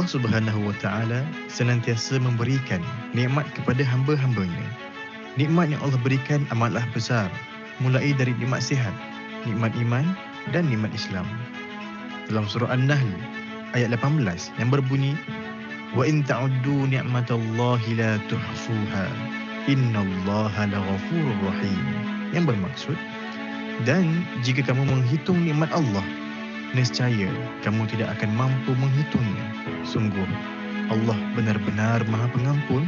Allah Subhanahu wa taala senantiasa memberikan nikmat kepada hamba-hambanya. Nikmat yang Allah berikan amatlah besar, mulai dari nikmat sihat, nikmat iman dan nikmat Islam. Dalam surah An-Nahl ayat 18 yang berbunyi, "Wa in ta'uddu ni'matallahi la tuhsuha. Innallaha laghafurur rahim." Yang bermaksud, dan jika kamu menghitung nikmat Allah, nescaya kamu tidak akan mampu menghitungnya. Sungguh, Allah benar-benar Maha Pengampun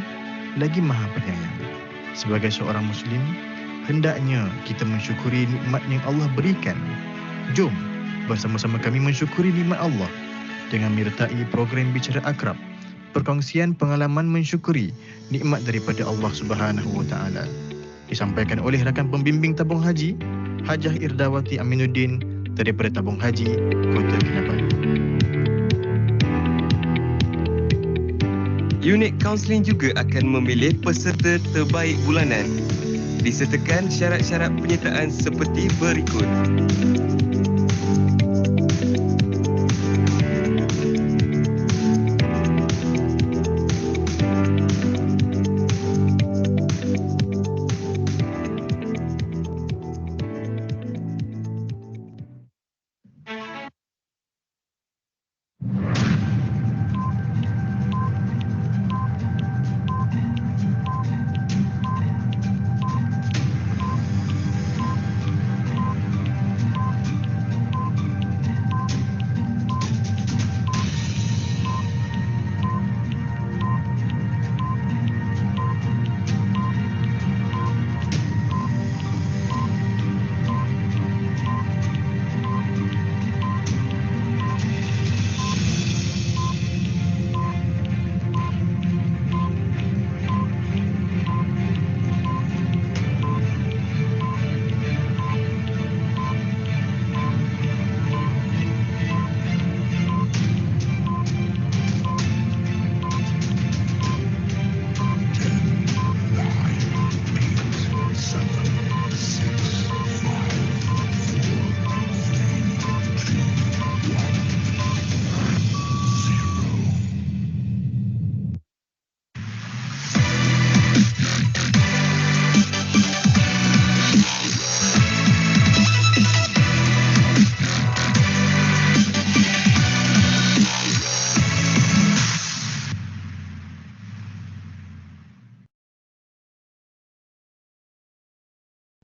lagi Maha Penyayang. Sebagai seorang Muslim, hendaknya kita mensyukuri nikmat yang Allah berikan. Jom bersama-sama kami mensyukuri nikmat Allah dengan menyertai program Bicara Akrab, perkongsian pengalaman mensyukuri nikmat daripada Allah Subhanahu wa taala. Disampaikan oleh rakan pembimbing tabung haji, Hajah Irdawati Aminuddin daripada Tabung Haji Kota Kinabalu. Unit Kaunseling juga akan memilih peserta terbaik bulanan. Disertakan syarat-syarat penyertaan seperti berikut.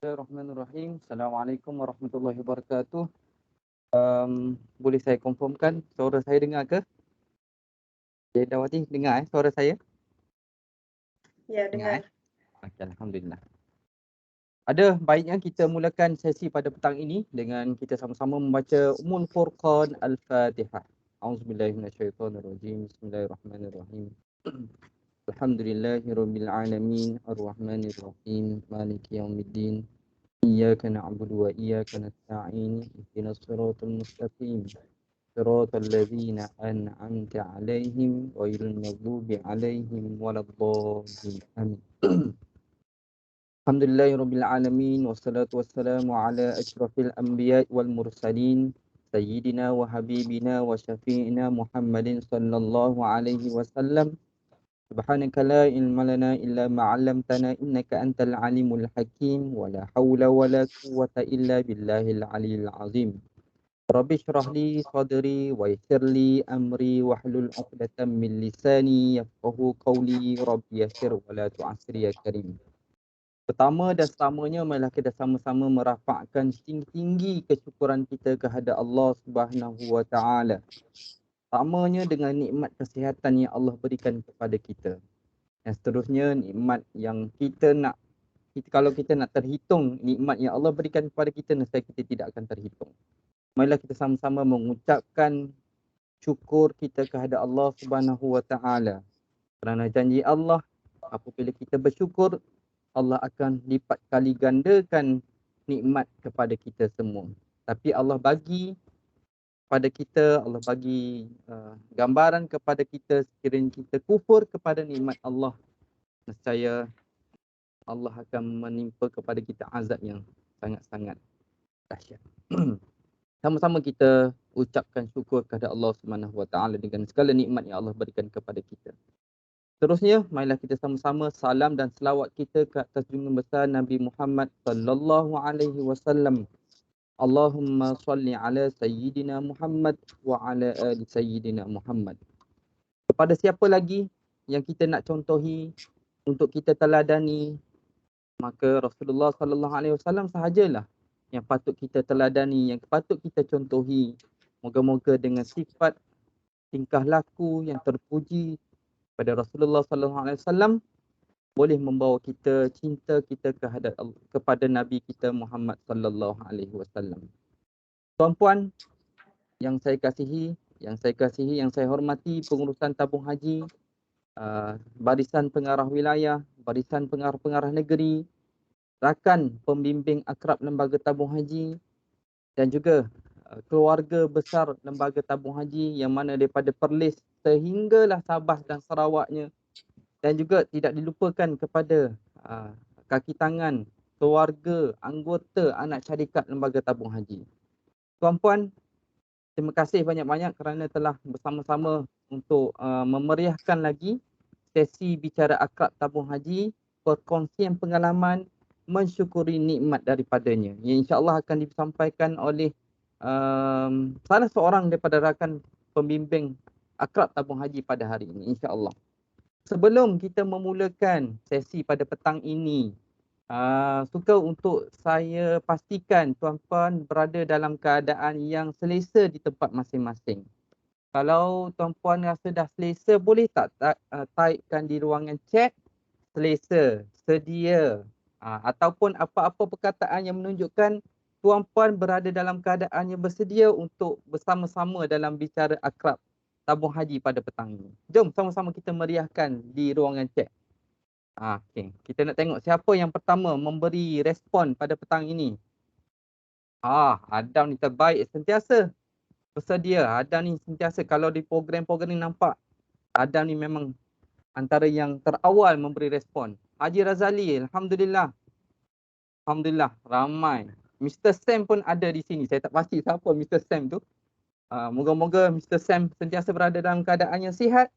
Bismillahirrahmanirrahim. Assalamualaikum warahmatullahi wabarakatuh. Boleh saya confirmkan suara saya dengar ke? Cik Dawati dengar suara saya? Ya, dengar. Okay, Alhamdulillah. Ada baiknya kita mulakan sesi pada petang ini dengan kita sama-sama membaca Ummul Furqan Al-Fatihah. A'udzubillahiminasyaitonirrajim. Bismillahirrahmanirrahim. Alhamdulillahirabbil alamin arrahmanir rahim maliki yaumiddin. Iyyaka na'budu wa iyyaka nasta'in. Ihdinas siratal mustaqim. Siratal ladzina an'amta 'alaihim ghairil maghdubi 'alaihim waladdallin. Amin. Alhamdulillahirabbil alamin wassalatu wassalamu ala asyrafil anbiya'i wal mursalin sayyidina wa habibina wa syafi'ina Muhammadin sallallahu alaihi wasallam. Subhanaka la ilma lana illa ma 'allamtana innaka antal alimul hakim wa la haula wa la quwwata illa billahil aliyyil azim. Rabbi shrah li sadri wa yassir li amri wahlul 'uqdatam min lisani yafqahu qawli. Rabbi yassir wa la tu'assir ya karim. Pertama dan setamanya marilah kita sama-sama merafakkan tinggi-tinggi kesyukuran kita kepada Allah Subhanahu wa taala. Pertamanya dengan nikmat kesihatan yang Allah berikan kepada kita. Dan seterusnya nikmat yang kalau kita nak terhitung nikmat yang Allah berikan kepada kita, nescaya kita tidak akan terhitung. Marilah kita sama-sama mengucapkan syukur kita kepada Allah Subhanahu wa taala. Kerana janji Allah, apabila kita bersyukur, Allah akan lipat kali gandakan nikmat kepada kita semua. Tapi Allah bagi pada kita, Allah bagi gambaran kepada kita, sekiranya kita kufur kepada nikmat Allah, nescaya Allah akan menimpa kepada kita azab yang sangat-sangat dahsyat. Sama-sama kita ucapkan syukur kepada Allah Subhanahu Wa Taala dengan segala nikmat yang Allah berikan kepada kita. Terusnya, marilah kita sama-sama salam dan selawat kita ke atas junjungan besar Nabi Muhammad sallallahu alaihi wasallam. Allahumma salli ala sayyidina Muhammad wa ala ali sayyidina Muhammad. Kepada siapa lagi yang kita nak contohi untuk kita teladani, maka Rasulullah sallallahu alaihi wasallam sahajalah yang patut kita teladani, yang patut kita contohi. Moga-moga dengan sifat tingkah laku yang terpuji pada Rasulullah sallallahu alaihi wasallam boleh membawa kita cinta kita kepada Nabi kita Muhammad sallallahu alaihi wasallam. Tuan-puan yang saya kasihi, yang saya hormati pengurusan tabung haji, barisan pengarah wilayah, barisan pengarah-pengarah negeri, rakan pembimbing akrab lembaga tabung haji dan juga keluarga besar lembaga tabung haji yang mana daripada Perlis sehinggalah Sabah dan Sarawaknya, dan juga tidak dilupakan kepada kaki tangan, keluarga, anggota, anak syarikat lembaga tabung haji. Tuan-puan, terima kasih banyak-banyak kerana telah bersama-sama untuk memeriahkan lagi sesi bicara akrab tabung haji, perkongsian pengalaman, mensyukuri nikmat daripadanya. Yang insya-Allah akan disampaikan oleh salah seorang daripada rakan pembimbing akrab tabung haji pada hari ini, insya-Allah. Sebelum kita memulakan sesi pada petang ini, suka untuk saya pastikan tuan-puan berada dalam keadaan yang selesa di tempat masing-masing. Kalau tuan-puan rasa dah selesa, boleh tak typekan di ruangan chat selesa, sedia, ataupun apa-apa perkataan yang menunjukkan tuan-puan berada dalam keadaan yang bersedia untuk bersama-sama dalam bicara akrab tabung haji pada petang ini. Jom sama-sama kita meriahkan di ruangan chat. Okey, kita nak tengok siapa yang pertama memberi respon pada petang ini. Adam ni terbaik sentiasa bersedia. Adam ni sentiasa, kalau di program-program ni nampak Adam ni memang antara yang terawal memberi respon. Haji Razali, Alhamdulillah. Alhamdulillah, ramai. Mr. Sam pun ada di sini. Saya tak pasti siapa Mr. Sam tu. Moga-moga Mr. Sam sentiasa berada dalam keadaan yang sihat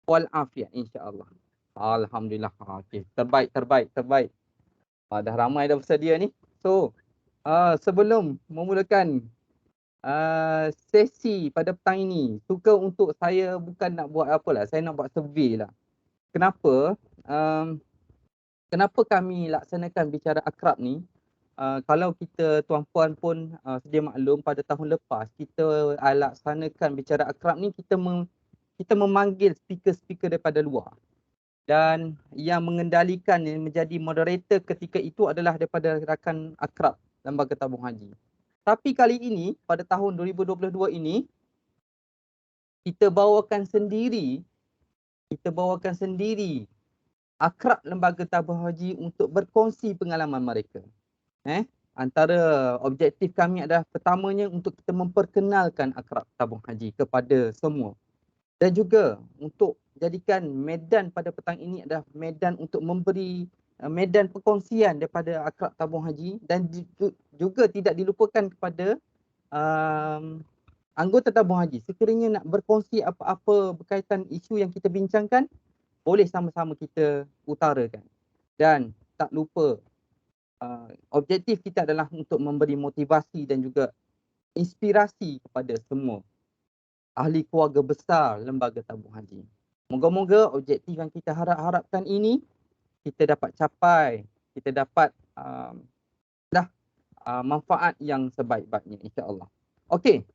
walafiat, insya-Allah. Alhamdulillah. Okey, terbaik. Dah ramai dah bersedia ni. So, sebelum memulakan sesi pada petang ini, suka untuk saya bukan nak buat apalah, saya nak buat survey lah. Kenapa? Kenapa kami laksanakan bicara akrab ni? Kalau kita tuan-puan pun sedia maklum, pada tahun lepas kita laksanakan bicara akrab ni, kita memanggil speaker-speaker daripada luar. Dan yang mengendalikan, yang menjadi moderator ketika itu adalah daripada rakan akrab lembaga tabung haji. Tapi kali ini, pada tahun 2022 ini, kita bawakan sendiri akrab lembaga tabung haji untuk berkongsi pengalaman mereka. Antara objektif kami adalah pertamanya untuk kita memperkenalkan akrab tabung haji kepada semua. Dan juga untuk jadikan medan pada petang ini adalah medan untuk memberi medan perkongsian daripada akrab tabung haji, dan juga tidak dilupakan kepada anggota tabung haji. Sekiranya nak berkongsi apa-apa berkaitan isu yang kita bincangkan, boleh sama-sama kita utarakan. Dan tak lupa, objektif kita adalah untuk memberi motivasi dan juga inspirasi kepada semua ahli keluarga besar lembaga tabung haji. Moga-moga objektif yang kita harapkan ini kita dapat capai, kita dapat manfaat yang sebaik-baiknya, insya-Allah. Okey,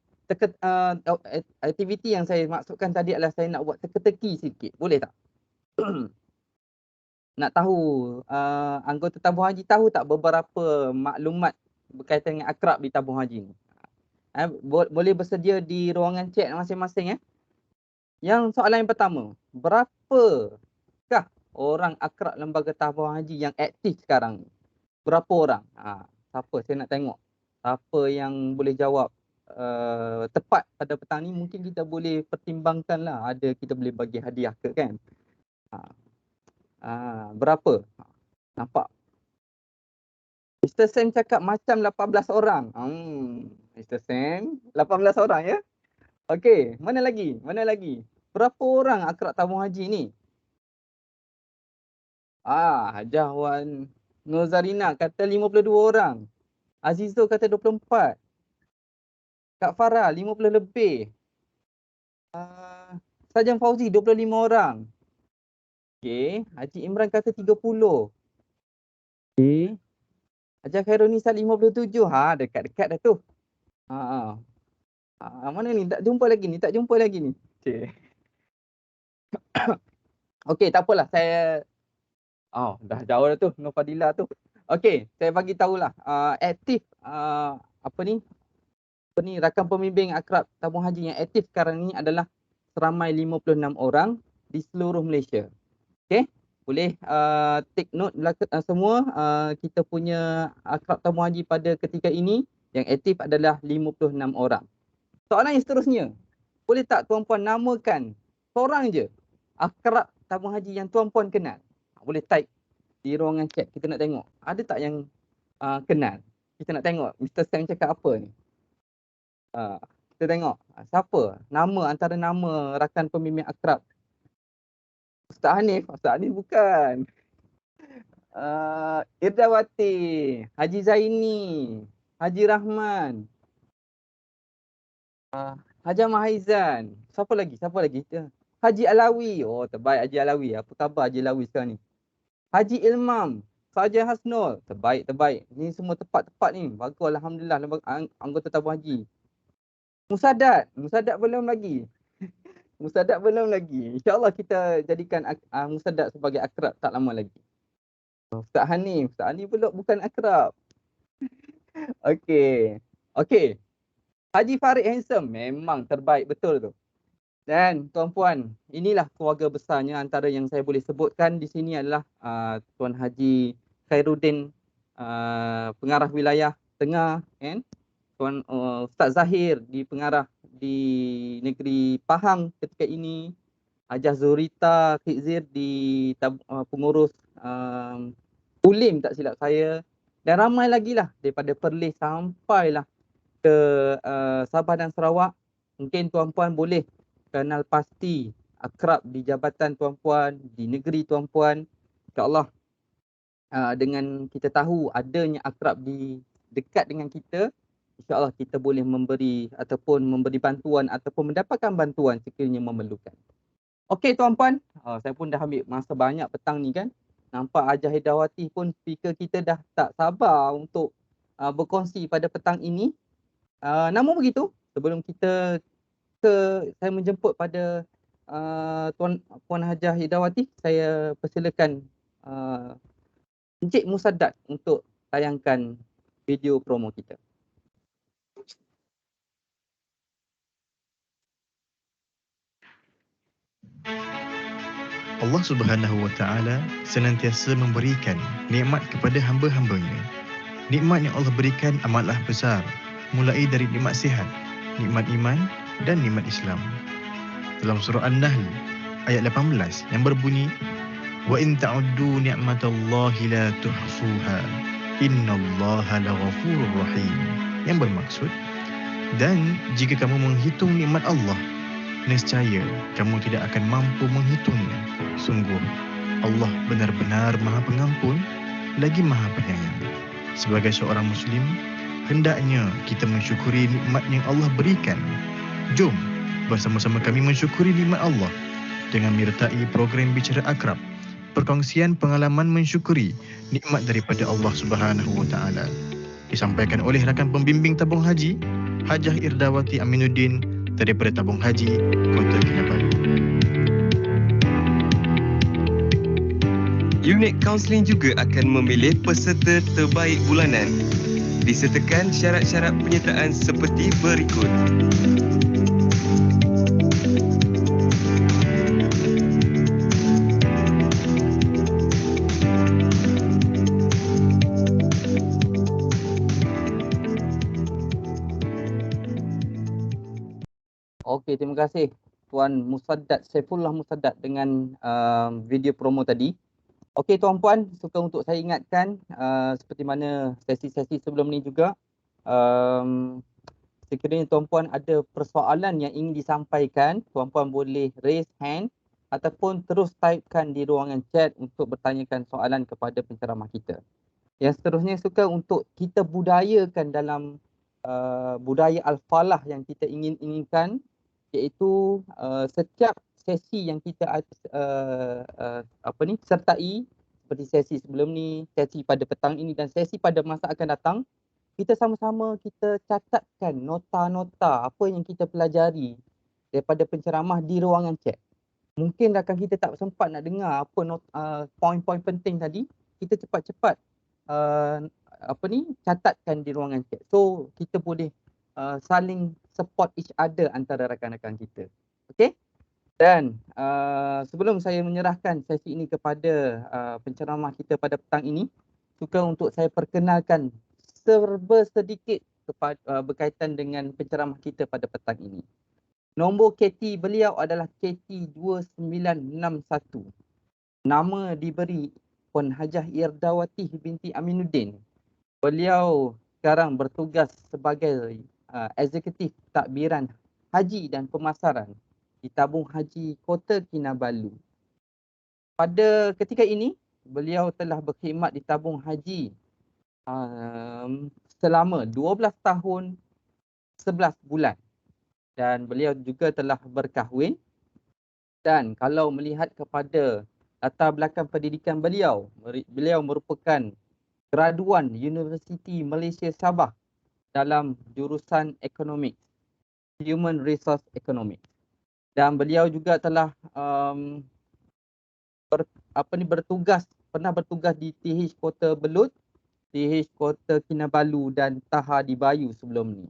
aktiviti yang saya maksudkan tadi adalah saya nak buat teka-teki sikit, boleh tak? Nak tahu anggota tabung haji tahu tak beberapa maklumat berkaitan dengan akrab di tabung haji ni? Boleh bersedia di ruangan chat masing-masing. Yang soalan yang pertama, berapakah orang akrab lembaga tabung haji yang aktif sekarang ni? Berapa orang? Siapa? Saya nak tengok. Siapa yang boleh jawab tepat pada petang ni, mungkin kita boleh pertimbangkan lah. Ada, kita boleh bagi hadiah ke kan? Berapa? Nampak? Mr. Sam cakap macam 18 orang. Mr. Sam, 18 orang ya. Okey, mana lagi? Mana lagi? Berapa orang akrab tabung haji ni? Hajah Wan Nur Zarina kata 52 orang. Azizul kata 24. Kak Farah 50 lebih. Sajan Fauzi 25 orang. Okey, Haji Imran kata 30. Okey. Haji Khairul Nisa 57. Dekat-dekat dah tu. Mana ni? Tak jumpa lagi ni. Okey. Okey, tak apalah. Saya dah jauh dah tu Nur Fadila tu. Okey, saya bagi tahulah aktif rakan pembimbing akrab tabung haji yang aktif sekarang ni adalah seramai 56 orang di seluruh Malaysia. Okey, boleh take note semua. Kita punya akrab tabung haji pada ketika ini yang aktif adalah 56 orang. Soalan yang seterusnya, boleh tak tuan-puan namakan seorang je akrab tabung haji yang tuan-puan kenal? Boleh type di ruangan chat, kita nak tengok. Ada tak yang kenal? Kita nak tengok Mr. Sam cakap apa ni. Kita tengok siapa nama antara nama rakan pembimbing akrab. Ustaz Hanif bukan. Irdawati, Haji Zaini, Haji Rahman, Haji Mahaizan. Siapa lagi? Haji Alawi. Oh, terbaik Haji Alawi. Apa khabar Haji Alawi sekarang ni? Haji Ilmam, Saja Hasnul. Terbaik. Ni semua tepat ni. Bagus, alhamdulillah, anggota tabung haji. Musadat belum lagi. InsyaAllah kita jadikan Musadat sebagai akrab tak lama lagi. Ustaz Hanif pula bukan akrab. Okey. Haji Farid Handsome memang terbaik betul tu. Dan tuan-puan, inilah keluarga besarnya. Antara yang saya boleh sebutkan di sini adalah Tuan Haji Khairuddin, pengarah wilayah Tengah, kan? Tuan Ustaz Zahir di pengarah di negeri Pahang ketika ini. Hajah Zurita Khizir di pengurus Ulim tak silap saya. Dan ramai lagi lah daripada Perlis sampailah ke Sabah dan Sarawak. Mungkin tuan-puan boleh kenal pasti akrab di jabatan tuan-puan, di negeri tuan-puan. InsyaAllah dengan kita tahu adanya akrab di dekat dengan kita, InsyaAllah kita boleh memberi bantuan ataupun mendapatkan bantuan sekiranya memerlukan. Okey tuan-puan, saya pun dah ambil masa banyak petang ni kan. Nampak Hajah Hidawati pun speaker kita dah tak sabar untuk berkongsi pada petang ini. Namun begitu, sebelum kita saya menjemput pada Puan Hajah Hidawati, saya persilakan Encik Musadat untuk tayangkan video promo kita. Allah Subhanahu wa taala senantiasa memberikan nikmat kepada hamba-hambanya. Nikmat yang Allah berikan amatlah besar, mulai dari nikmat sihat, nikmat iman dan nikmat Islam. Dalam surah An-Nahl ayat 18 yang berbunyi, "Wa in ta'uddu ni'matallahi la tuhsuha, innallaha laghafurur rahim." Yang bermaksud, dan jika kamu menghitung nikmat Allah, nescaya kamu tidak akan mampu menghitungnya. Sungguh, Allah benar-benar Maha Pengampun lagi Maha Penyayang. Sebagai seorang Muslim, hendaknya kita mensyukuri nikmat yang Allah berikan. Jom bersama-sama kami mensyukuri nikmat Allah dengan menyertai program Bicara Akrab, perkongsian pengalaman mensyukuri nikmat daripada Allah Subhanahu wa taala. Disampaikan oleh rakan pembimbing tabung haji, Hajah Irdawati Aminuddin daripada Tabung Haji Kota Kinabalu. Unit Kaunseling juga akan memilih peserta terbaik bulanan. Disertakan syarat-syarat penyertaan seperti berikut. Okey, terima kasih Tuan Musadat, Saifullah Musadat dengan video promo tadi. Okey tuan-puan, suka untuk saya ingatkan seperti mana sesi-sesi sebelum ni juga, sekiranya tuan-puan ada persoalan yang ingin disampaikan, tuan-puan boleh raise hand ataupun terus typekan di ruangan chat untuk bertanyakan soalan kepada penceramah kita. Yang seterusnya suka untuk kita budayakan dalam budaya Al-Falah yang kita inginkan, iaitu setiap sesi yang kita sertai, seperti sesi sebelum ni, sesi pada petang ini dan sesi pada masa akan datang, kita sama-sama kita catatkan nota-nota apa yang kita pelajari daripada penceramah di ruangan chat. Mungkin rakan kita tak sempat nak dengar apa poin-poin penting tadi, kita cepat-cepat catatkan di ruangan chat. So kita boleh saling support each other antara rakan-rakan kita. Okey? Dan sebelum saya menyerahkan sesi ini kepada penceramah kita pada petang ini, suka untuk saya perkenalkan serba sedikit berkaitan dengan penceramah kita pada petang ini. Nombor KT beliau adalah KT 2961. Nama diberi Puan Hajah Irdawati binti Aminuddin. Beliau sekarang bertugas sebagai eksekutif takbiran haji dan pemasaran di Tabung Haji Kota Kinabalu. Pada ketika ini, beliau telah berkhidmat di Tabung Haji selama 12 tahun 11 bulan. Dan beliau juga telah berkahwin. Dan kalau melihat kepada latar belakang pendidikan beliau, beliau merupakan graduan Universiti Malaysia Sabah dalam jurusan Economics, Human Resource Economics. Dan beliau juga telah pernah bertugas di TH Kota Belud, TH Kota Kinabalu dan Taha di Bayu sebelum ni.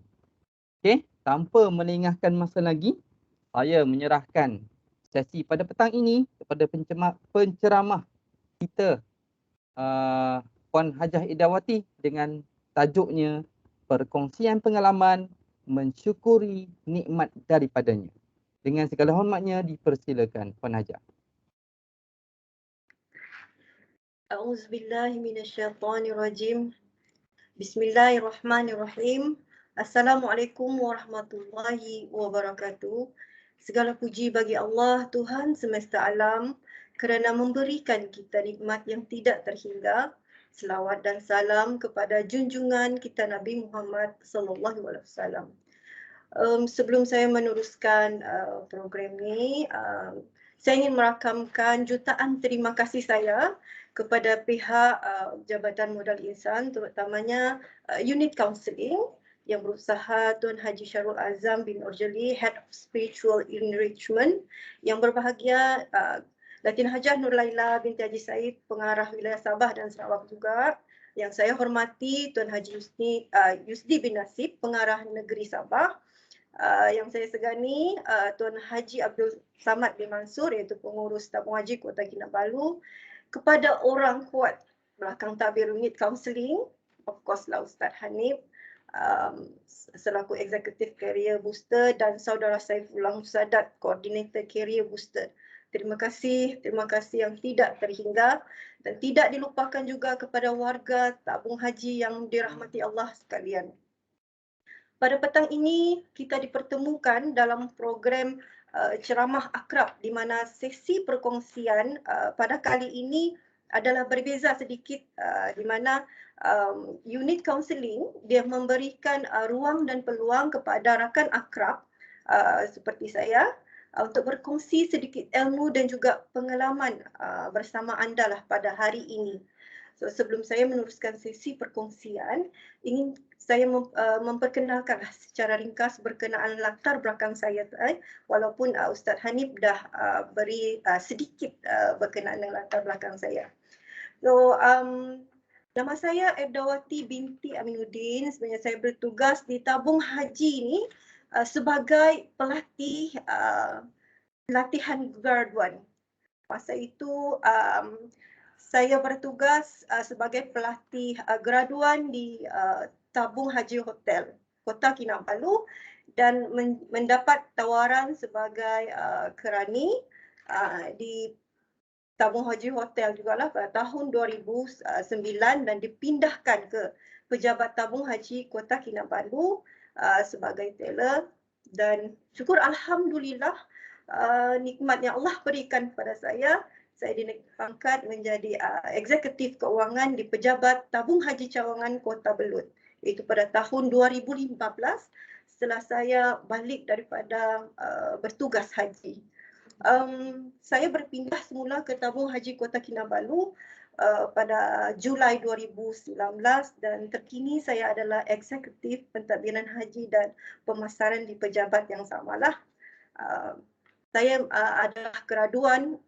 Okey, tanpa melengahkan masa lagi, saya menyerahkan sesi pada petang ini kepada penceramah kita, Puan Hajah Irdawati, dengan tajuknya Perkongsian Pengalaman Mensyukuri Nikmat Daripadanya. Dengan segala hormatnya dipersilakan Puan Hajah. A'udzubillahi minasyaitonirrajim. Bismillahirrahmanirrahim. Assalamualaikum warahmatullahi wabarakatuh. Segala puji bagi Allah, Tuhan semesta alam, kerana memberikan kita nikmat yang tidak terhingga. Selawat dan salam kepada junjungan kita Nabi Muhammad sallallahu alaihi wasallam. Sebelum saya meneruskan program ni, saya ingin merakamkan jutaan terima kasih saya kepada pihak Jabatan Modal Insan, terutamanya unit kaunseling yang berusaha Tuan Haji Syarul Azam bin Orjali, Head of Spiritual Enrichment, yang berbahagia Datin Hajah Nur Laila binti Haji Said, pengarah wilayah Sabah dan Sarawak juga, yang saya hormati Tuan Haji Yusdi bin Nasib, pengarah negeri Sabah, yang saya segani Tuan Haji Abdul Samad bin Mansur, iaitu pengurus Tabung Haji Kota Kinabalu, kepada orang kuat belakang tabir unit kaunseling, of course lah Ustaz Hanif, selaku Executive Career Booster, dan saudara Saifullah Musadat, Coordinator Career Booster. Terima kasih yang tidak terhingga, dan tidak dilupakan juga kepada warga Tabung Haji yang dirahmati Allah sekalian. Pada petang ini kita dipertemukan dalam program ceramah akrab, di mana sesi perkongsian pada kali ini adalah berbeza sedikit, di mana unit kaunseling dia memberikan ruang dan peluang kepada rakan akrab seperti saya untuk berkongsi sedikit ilmu dan juga pengalaman bersama anda lah pada hari ini. So, sebelum saya meneruskan sesi perkongsian, ingin saya memperkenalkan secara ringkas berkenaan latar belakang saya, walaupun Ustaz Hanif dah beri sedikit berkenaan dengan latar belakang saya. So, nama saya Irdawati binti Aminuddin. Sebenarnya saya bertugas di Tabung Haji ini sebagai pelatih latihan graduan. Masa itu saya bertugas sebagai pelatih graduan di Tabung Haji Hotel Kota Kinabalu, dan mendapat tawaran sebagai kerani di Tabung Haji Hotel jugalah pada tahun 2009, dan dipindahkan ke Pejabat Tabung Haji Kota Kinabalu sebagai teller, dan syukur alhamdulillah nikmat yang Allah berikan kepada saya diangkat menjadi eksekutif keuangan di Pejabat Tabung Haji Cawangan Kota Belud. Itu pada tahun 2015 setelah saya balik daripada bertugas haji. Saya berpindah semula ke Tabung Haji Kota Kinabalu pada Julai 2019 dan terkini saya adalah eksekutif pentadbiran haji dan pemasaran di pejabat yang samalah. Saya adalah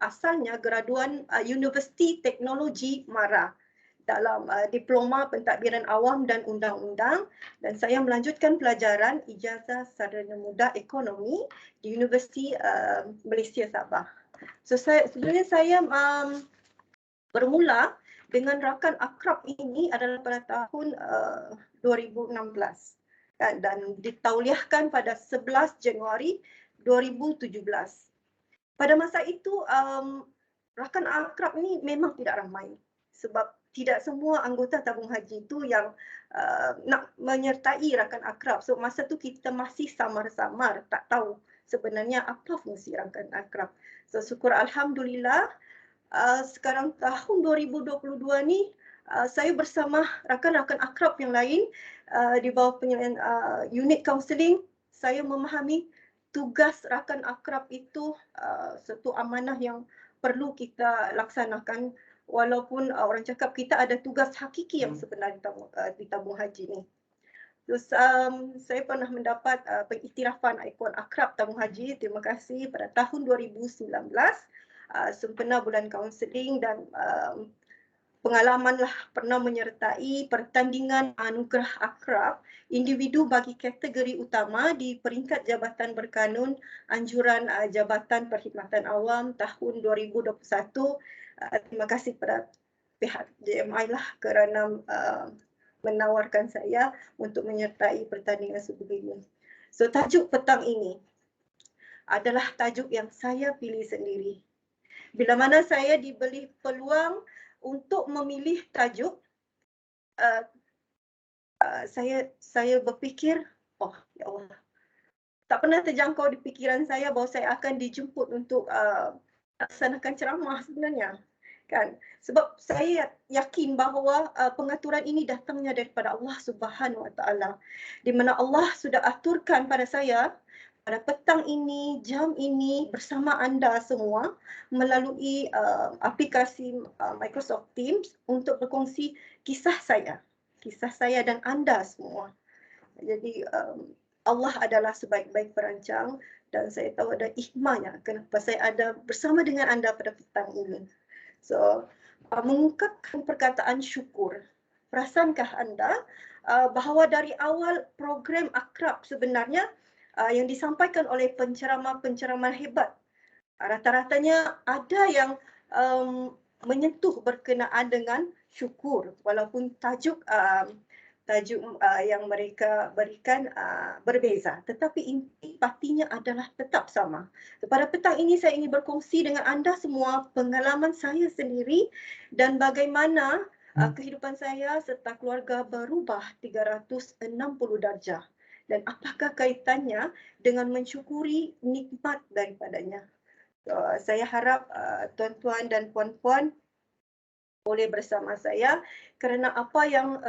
asalnya graduan Universiti Teknologi MARA dalam diploma pentadbiran awam dan undang-undang, dan saya melanjutkan pelajaran ijazah sarjana muda ekonomi di Universiti Malaysia Sabah. So sebenarnya saya bermula dengan rakan akrab ini adalah pada tahun 2016 dan ditauliahkan pada 11 Januari 2017. Pada masa itu rakan akrab ni memang tidak ramai sebab tidak semua anggota tabung haji itu yang nak menyertai rakan akrab. So masa tu kita masih samar-samar, tak tahu sebenarnya apa fungsi rakan akrab. So syukur alhamdulillah sekarang tahun 2022 ni saya bersama rakan-rakan akrab yang lain di bawah penyelidikan unit kaunseling, saya memahami tugas rakan akrab itu satu amanah yang perlu kita laksanakan, walaupun orang cakap kita ada tugas hakiki yang sebenar di tabung haji ni. Terus saya pernah mendapat pengiktirafan ikon akrab tabung haji, terima kasih, pada tahun 2019 sempena bulan kaunseling, dan pengalamanlah pernah menyertai pertandingan anugerah akrab individu bagi kategori utama di peringkat Jabatan Berkanun Anjuran Jabatan Perkhidmatan Awam tahun 2021. Terima kasih kepada pihak JMI lah kerana menawarkan saya untuk menyertai pertandingan sebegini. So tajuk petang ini adalah tajuk yang saya pilih sendiri. Bila mana saya diberi peluang untuk memilih tajuk, saya berfikir, oh ya Allah, tak pernah terjangkau di fikiran saya bahawa saya akan dijemput untuk laksanakan ceramah sebenarnya. Kan? Sebab saya yakin bahawa pengaturan ini datangnya daripada Allah Subhanahu Wa Taala, di mana Allah sudah aturkan pada saya pada petang ini, jam ini bersama anda semua melalui aplikasi Microsoft Teams untuk berkongsi kisah saya dan anda semua. Jadi Allah adalah sebaik-baik perancang dan saya tahu ada hikmahnya kenapa saya ada bersama dengan anda pada petang ini. So, mengungkapkan perkataan syukur. Perasankah anda bahawa dari awal program akrab sebenarnya yang disampaikan oleh penceramah hebat, rata-ratanya ada yang menyentuh berkenaan dengan syukur, walaupun tajuk yang mereka berikan berbeza, tetapi inti partinya adalah tetap sama. Pada petang ini saya ingin berkongsi dengan anda semua pengalaman saya sendiri dan bagaimana kehidupan saya serta keluarga berubah 360 darjah. Dan apakah kaitannya dengan mensyukuri nikmat daripadanya. Saya harap tuan-tuan dan puan-puan boleh bersama saya kerana apa yang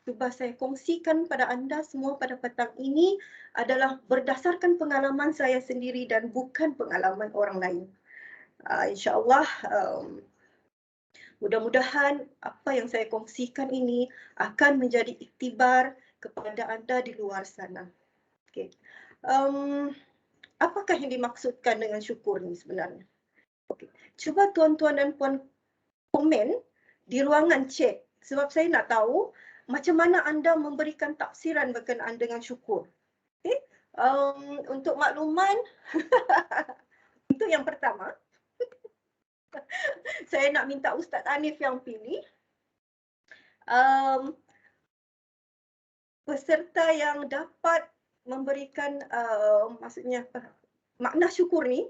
cuba saya kongsikan pada anda semua pada petang ini adalah berdasarkan pengalaman saya sendiri dan bukan pengalaman orang lain. InsyaAllah mudah-mudahan apa yang saya kongsikan ini akan menjadi iktibar kepada anda di luar sana. Okay. Apakah yang dimaksudkan dengan syukur ni sebenarnya? Okay. Cuba tuan-tuan dan puan komen di ruangan chat sebab saya nak tahu macam mana anda memberikan tafsiran berkenaan dengan syukur. Okay. Untuk makluman, untuk yang pertama, saya nak minta Ustaz Hanif yang pilih. Peserta yang dapat memberikan maksudnya makna syukur ni,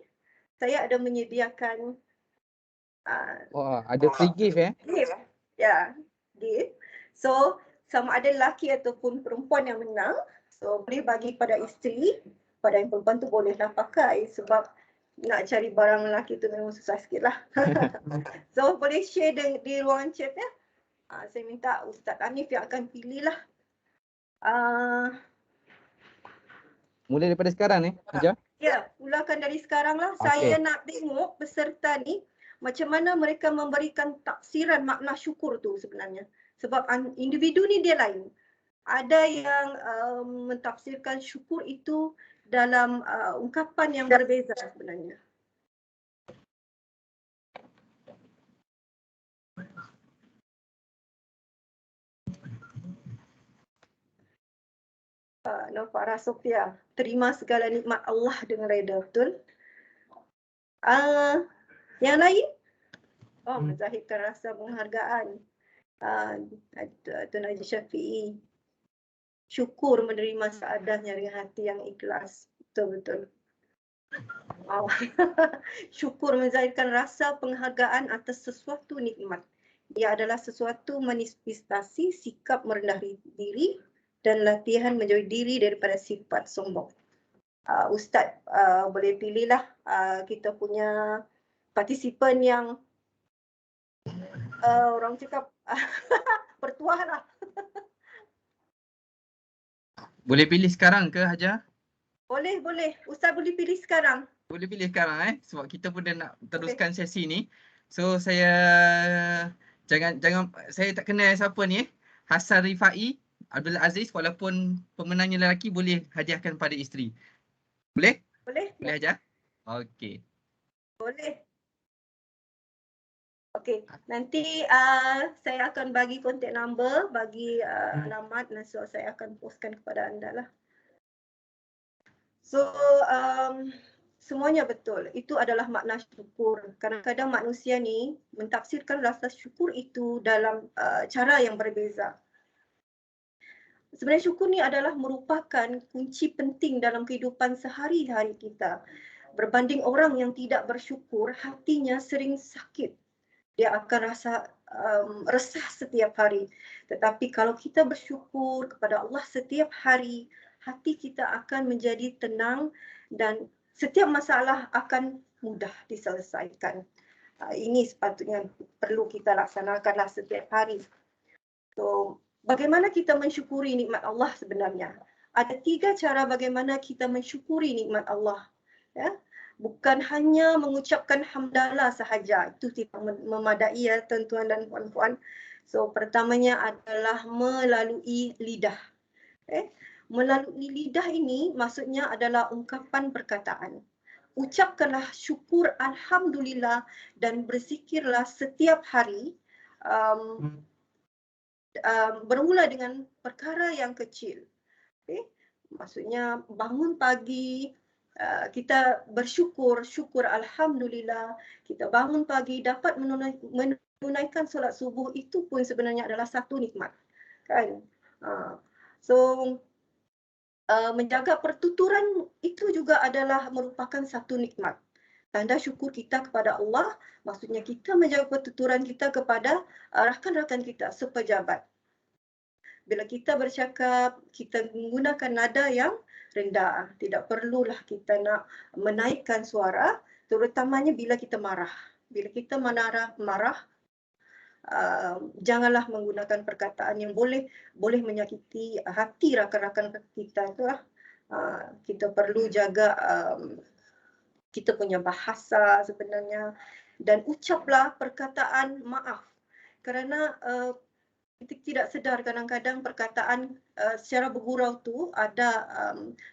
saya ada menyediakan ada free gift gift. Ya, gift. So sama ada lelaki ataupun perempuan yang menang, So boleh bagi pada isteri, pada yang perempuan tu bolehlah pakai sebab nak cari barang lelaki tu memang susah sikit lah. So boleh share di ruangan chat ya. Saya minta Ustaz Hanif yang akan pilih lah. Mulai daripada sekarang ni, Hajar? Ya, mulakan dari sekarang lah. Okey. Saya nak tengok peserta ni macam mana mereka memberikan tafsiran makna syukur tu sebenarnya. Sebab individu ni dia lain. Ada yang mentafsirkan syukur itu dalam ungkapan yang berbeza sebenarnya. Farah Sofia, terima segala nikmat Allah dengan reda, betul? Yang lain? Menzahirkan rasa penghargaan. Tun Haji Syafi'i, syukur menerima seadanya dengan hati yang ikhlas. Betul-betul. Syukur menzahirkan rasa penghargaan atas sesuatu nikmat. Ia adalah sesuatu manifestasi sikap merendah diri dan latihan menjauhi diri daripada sifat sombong. Ustaz boleh pilihlah kita punya partisipan yang orang cakap bertuah lah. Boleh pilih sekarang ke Hajar? Boleh. Ustaz boleh pilih sekarang. Boleh pilih sekarang sebab kita pun dah nak teruskan sesi ni. So saya jangan saya tak kenal siapa ni Hasan Rifai Abdul Aziz, walaupun pemenangnya lelaki boleh hadiahkan pada isteri. Boleh? Boleh Hajar? Okey. Boleh. Okey, nanti saya akan bagi contact number, bagi alamat, dan so saya akan postkan kepada anda lah. So, semuanya betul. Itu adalah makna syukur. Kadang-kadang manusia ni mentafsirkan rasa syukur itu dalam cara yang berbeza. Sebenarnya syukur ni adalah merupakan kunci penting dalam kehidupan sehari-hari kita. Berbanding orang yang tidak bersyukur, hatinya sering sakit. Dia akan rasa resah setiap hari. Tetapi kalau kita bersyukur kepada Allah setiap hari, hati kita akan menjadi tenang dan setiap masalah akan mudah diselesaikan. Ini sepatutnya perlu kita laksanakanlah setiap hari. So, bagaimana kita mensyukuri nikmat Allah sebenarnya? Ada 3 cara bagaimana kita mensyukuri nikmat Allah. Ya. Bukan hanya mengucapkan hamdalah sahaja, itu tidak memadai ya tuan-tuan dan puan-puan. So pertamanya adalah melalui lidah. Melalui lidah ini maksudnya adalah ungkapan perkataan. Ucapkanlah syukur alhamdulillah dan berzikirlah setiap hari. Bermula dengan perkara yang kecil. Maksudnya bangun pagi, kita bersyukur, syukur alhamdulillah, kita bangun pagi dapat menunaikan solat subuh, itu pun sebenarnya adalah satu nikmat, kan? So menjaga pertuturan itu juga adalah merupakan satu nikmat. Tanda syukur kita kepada Allah, maksudnya kita menjaga pertuturan kita kepada rakan-rakan kita sepejabat. Bila kita bercakap, kita menggunakan nada yang rendah. Tidak perlulah kita nak menaikkan suara, terutamanya bila kita marah. Bila kita marah, janganlah menggunakan perkataan yang boleh menyakiti hati rakan-rakan kita tu lah. Kita perlu jaga kita punya bahasa sebenarnya, dan ucaplah perkataan maaf. Kerana kita tidak sedar kadang-kadang perkataan secara bergurau tu ada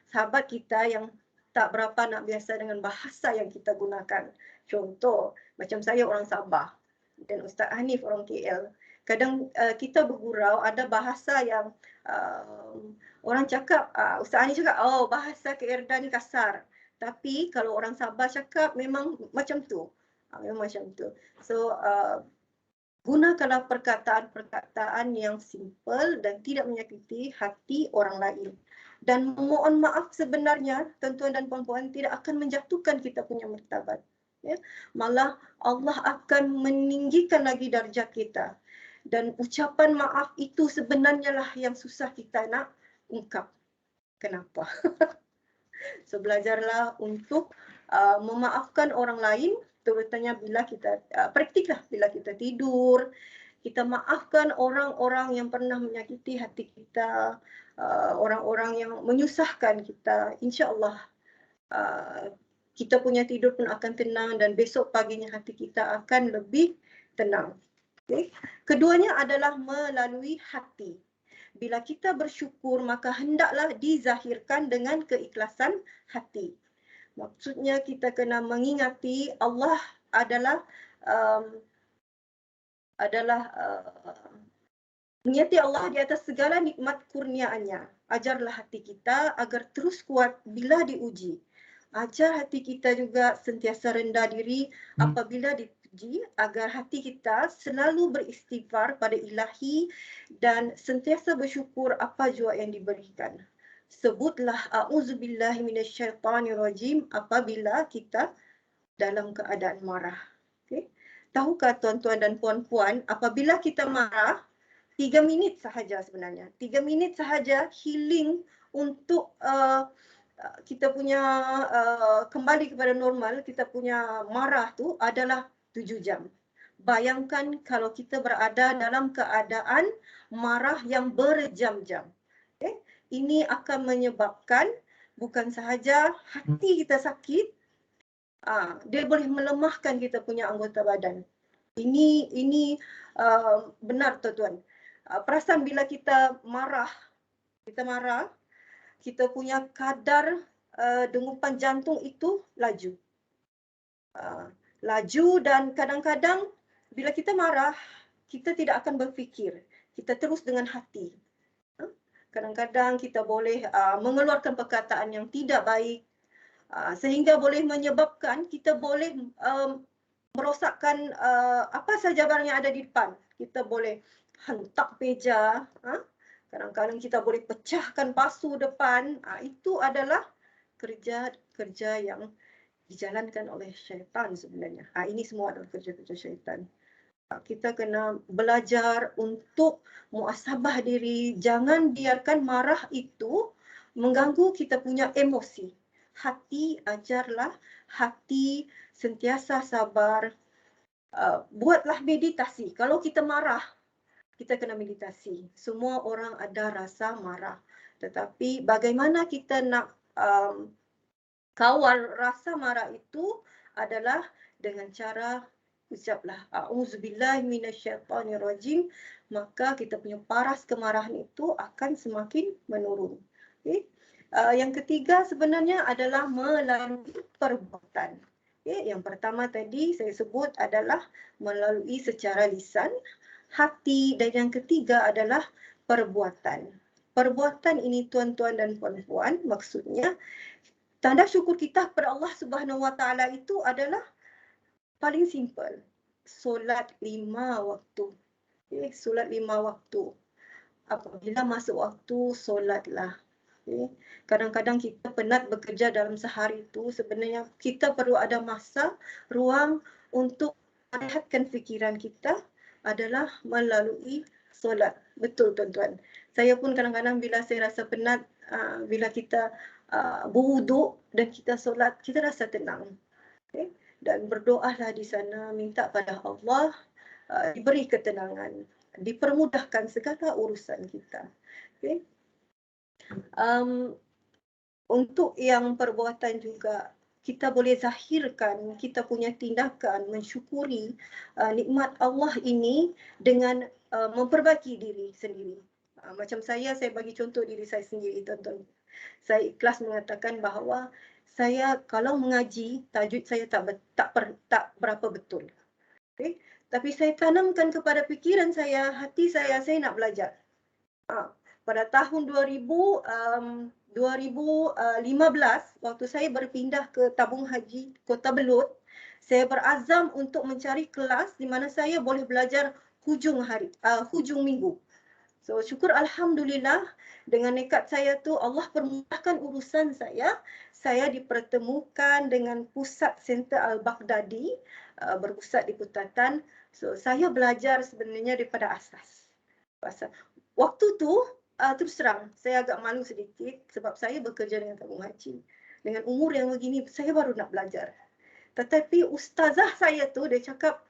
sahabat kita yang tak berapa nak biasa dengan bahasa yang kita gunakan. Contoh, macam saya orang Sabah dan Ustaz Hanif orang KL. Kadang kita bergurau ada bahasa yang orang cakap, Ustaz Hanif cakap, oh bahasa KL ni kasar. Tapi kalau orang Sabah cakap memang macam tu. Memang macam tu. So, gunakanlah perkataan-perkataan yang simple dan tidak menyakiti hati orang lain. Dan mohon maaf sebenarnya, tuan-tuan dan puan-puan, tidak akan menjatuhkan kita punya martabat. Ya. Malah Allah akan meninggikan lagi darjat kita. Dan ucapan maaf itu sebenarnya lah yang susah kita nak ungkap. Kenapa? So belajarlah untuk memaafkan orang lain, terutamanya bila kita praktiklah bila kita tidur, kita maafkan orang-orang yang pernah menyakiti hati kita, orang-orang yang menyusahkan kita. InsyaAllah kita punya tidur pun akan tenang dan besok paginya hati kita akan lebih tenang. Okay. Keduanya adalah melalui hati. Bila kita bersyukur, maka hendaklah dizahirkan dengan keikhlasan hati. Maksudnya kita kena mengingati Allah adalah mengingati Allah di atas segala nikmat kurniaannya. Ajarlah hati kita agar terus kuat bila diuji. Ajar hati kita juga sentiasa rendah diri apabila diuji, agar hati kita selalu beristighfar pada Ilahi dan sentiasa bersyukur apa jua yang diberikan. Sebutlah a'udzubillahi minasyaitanirrajim apabila kita dalam keadaan marah. Okay. Tahukah tuan-tuan dan puan-puan, apabila kita marah, 3 minit sahaja sebenarnya. 3 minit sahaja healing untuk kita punya kembali kepada normal, kita punya marah tu adalah 7 jam. Bayangkan kalau kita berada dalam keadaan marah yang berjam-jam. Okay. Ini akan menyebabkan bukan sahaja hati kita sakit, dia boleh melemahkan kita punya anggota badan. Ini benar tuan-tuan. Perasan bila kita marah, kita punya kadar degupan jantung itu laju. Laju dan kadang-kadang bila kita marah, kita tidak akan berfikir. Kita terus dengan hati. Kadang-kadang kita boleh mengeluarkan perkataan yang tidak baik sehingga boleh menyebabkan kita boleh merosakkan apa sahaja barang yang ada di depan. Kita boleh hentak meja, kadang-kadang kita boleh pecahkan pasu depan. Itu adalah kerja-kerja yang dijalankan oleh syaitan sebenarnya. Ini semua adalah kerja-kerja syaitan. Kita kena belajar untuk muasabah diri. Jangan biarkan marah itu mengganggu kita punya emosi. Hati, ajarlah hati sentiasa sabar. Buatlah meditasi. Kalau kita marah, kita kena meditasi. Semua orang ada rasa marah. Tetapi bagaimana kita nak kawal rasa marah itu adalah dengan cara ucaplah a'udzubillahi minasyaitanirrajim, maka kita punya paras kemarahan itu akan semakin menurun. Okay. Yang ketiga sebenarnya adalah melalui perbuatan. Okay. Yang pertama tadi saya sebut adalah melalui secara lisan, hati, dan yang ketiga adalah perbuatan. Perbuatan ini tuan-tuan dan puan-puan, maksudnya tanda syukur kita kepada Allah Subhanahu Wa Taala itu adalah paling simple. Solat 5 waktu. Okay. Solat 5 waktu. Apabila masuk waktu, solatlah. Okay. Kadang-kadang kita penat bekerja dalam sehari itu, sebenarnya kita perlu ada masa, ruang untuk merehatkan fikiran kita adalah melalui solat. Betul tuan-tuan. Saya pun kadang-kadang bila saya rasa penat, bila kita berwuduk dan kita solat, kita rasa tenang. Okay. Dan berdoalah di sana, minta pada Allah diberi ketenangan, dipermudahkan segala urusan kita. Okay. Untuk yang perbuatan juga, kita boleh zahirkan kita punya tindakan mensyukuri nikmat Allah ini dengan memperbaiki diri sendiri. Macam saya bagi contoh diri saya sendiri, tuan-tuan. Saya ikhlas mengatakan bahawa saya kalau mengaji, tajwid saya tak berapa betul. Okay? Tapi saya tanamkan kepada fikiran saya, hati saya nak belajar. Pada tahun 2015, waktu saya berpindah ke tabung haji Kota Belud, saya berazam untuk mencari kelas di mana saya boleh belajar hujung minggu. So syukur Alhamdulillah, dengan nekat saya tu Allah permudahkan urusan saya. Saya dipertemukan dengan pusat Center Al-Baghdadi, berpusat di Putatan. So saya belajar sebenarnya daripada asas. Waktu tu terus terang, saya agak malu sedikit sebab saya bekerja dengan tabung haji. Dengan umur yang begini, saya baru nak belajar. Tetapi ustazah saya tu, dia cakap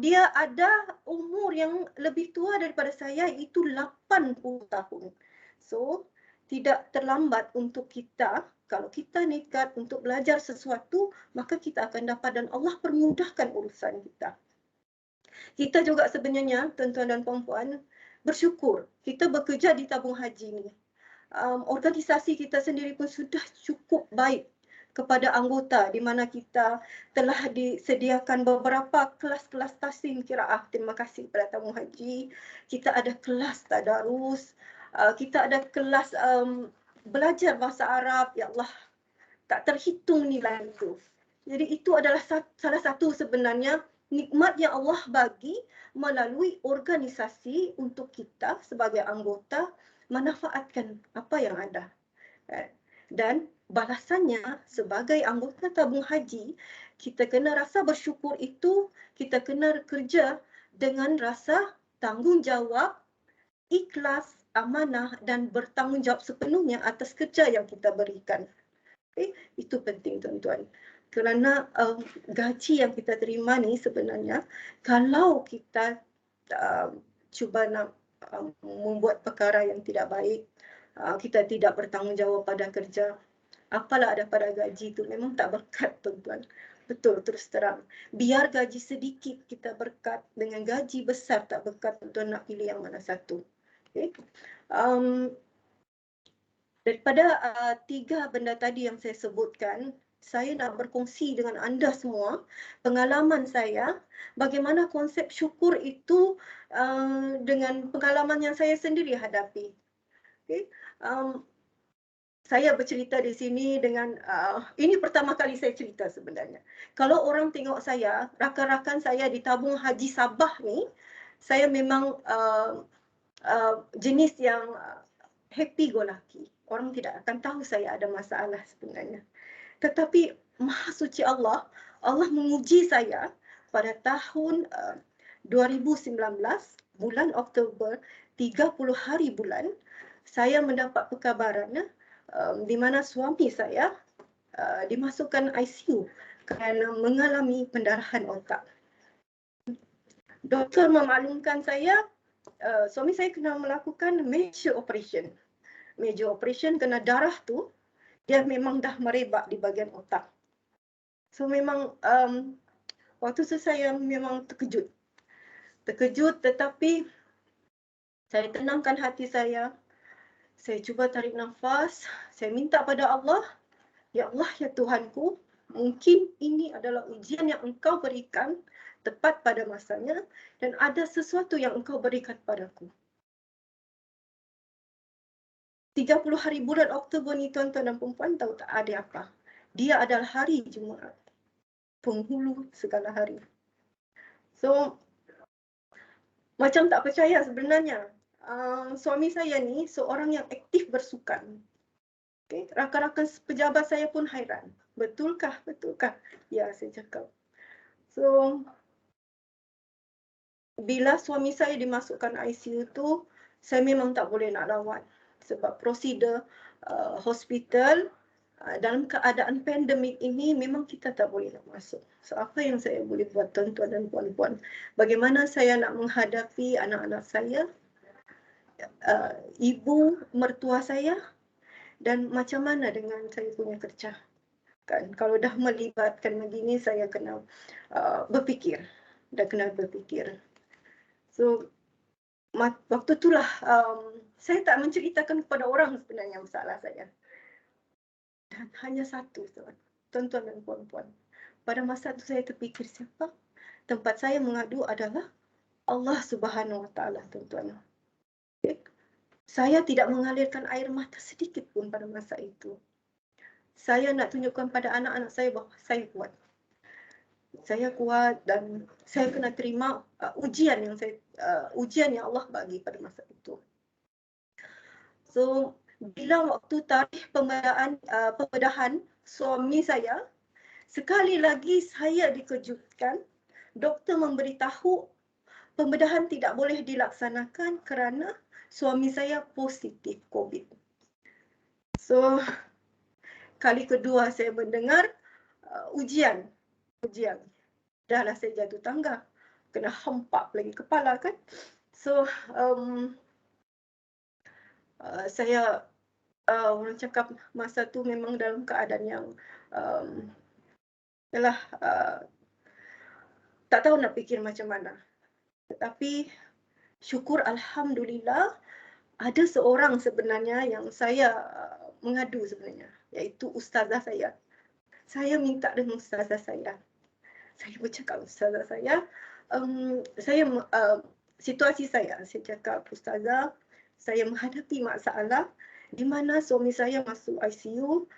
dia ada umur yang lebih tua daripada saya, itu 80 tahun. So, tidak terlambat untuk kita, kalau kita nekat untuk belajar sesuatu, maka kita akan dapat dan Allah permudahkan urusan kita. Kita juga sebenarnya, tuan-tuan dan puan-puan, bersyukur kita bekerja di tabung haji ni. Organisasi kita sendiri pun sudah cukup baik kepada anggota, di mana kita telah disediakan beberapa kelas-kelas tahsin qiraah. Terima kasih kepada tabung haji. Kita ada kelas tadarus, kita ada kelas belajar bahasa Arab. Ya Allah, tak terhitung nilai itu. Jadi itu adalah salah satu sebenarnya nikmat yang Allah bagi melalui organisasi untuk kita sebagai anggota manfaatkan apa yang ada. Dan balasannya sebagai anggota tabung haji, kita kena rasa bersyukur itu, kita kena kerja dengan rasa tanggungjawab, ikhlas, amanah dan bertanggungjawab sepenuhnya atas kerja yang kita berikan. Okay? Itu penting tuan-tuan. Kerana gaji yang kita terima ni sebenarnya, kalau kita cuba nak membuat perkara yang tidak baik, kita tidak bertanggungjawab pada kerja, apalah ada pada gaji itu, memang tak berkat tuan-tuan. Betul, terus terang. Biar gaji sedikit kita berkat, dengan gaji besar tak berkat, tuan-tuan nak pilih yang mana satu. Okay? Daripada 3 benda tadi yang saya sebutkan, saya nak berkongsi dengan anda semua pengalaman saya, bagaimana konsep syukur itu dengan pengalaman yang saya sendiri hadapi. Okay? Saya bercerita di sini dengan, ini pertama kali saya cerita sebenarnya. Kalau orang tengok saya, rakan-rakan saya di tabung haji Sabah ni, saya memang jenis yang happy go lucky. Orang tidak akan tahu saya ada masalah sebenarnya. Tetapi Maha Suci Allah, Allah menguji saya pada tahun 2019, bulan Oktober, 30 hari bulan, saya mendapat perkabaran di mana suami saya dimasukkan ICU kerana mengalami pendarahan otak. Doktor memaklumkan saya, suami saya kena melakukan major operation. Major operation kerana darah tu, dia memang dah merebak di bahagian otak. So memang waktu tu saya memang terkejut. Terkejut, tetapi saya tenangkan hati saya. Saya cuba tarik nafas. Saya minta pada Allah, ya Allah, ya Tuhanku, mungkin ini adalah ujian yang Engkau berikan tepat pada masanya dan ada sesuatu yang Engkau berikan padaku. 30 hari bulan Oktober ni tuan-tuan dan perempuan tahu tak ada apa? Dia adalah hari Jumaat. Penghulu segala hari. So, macam tak percaya sebenarnya. Suami saya ni seorang yang aktif bersukan. Okay? Rakan-rakan pejabat saya pun hairan. Betulkah? Betulkah? Ya, saya cakap. So, bila suami saya dimasukkan ICU tu, saya memang tak boleh nak rawat. Sebab prosedur hospital dalam keadaan pandemik ini memang kita tak boleh nak masuk. So apa yang saya boleh buat tuan-tuan dan puan-puan? Bagaimana saya nak menghadapi anak-anak saya, ibu mertua saya dan macam mana dengan saya punya kerja? Kan kalau dah melibatkan begini saya kena berfikir. Dah kena berfikir. So waktu itulah saya tak menceritakan kepada orang sebenarnya masalah saya. Dan hanya satu, tuan-tuan dan puan-puan. Pada masa itu saya terfikir siapa? Tempat saya mengadu adalah Allah Subhanahu Wa Taala, tuan-tuan. Okay. Saya tidak mengalirkan air mata sedikit pun pada masa itu. Saya nak tunjukkan pada anak-anak saya bahawa saya kuat. Saya kuat dan saya kena terima ujian yang Allah bagi pada masa itu. So, bila waktu tarikh pembedahan suami saya, sekali lagi saya dikejutkan. Doktor memberitahu pembedahan tidak boleh dilaksanakan kerana suami saya positif COVID. So, kali kedua saya mendengar ujian. Dahlah saya jatuh tangga. Kena hempak lagi kepala kan. So, saya orang cakap masa tu memang dalam keadaan yang tak tahu nak fikir macam mana. Tetapi syukur Alhamdulillah ada seorang sebenarnya yang saya mengadu sebenarnya, iaitu ustazah saya. Saya minta dengan ustazah saya. Saya bercakap ustazah saya, situasi saya cakap ustazah, saya menghadapi masalah di mana suami saya masuk ICU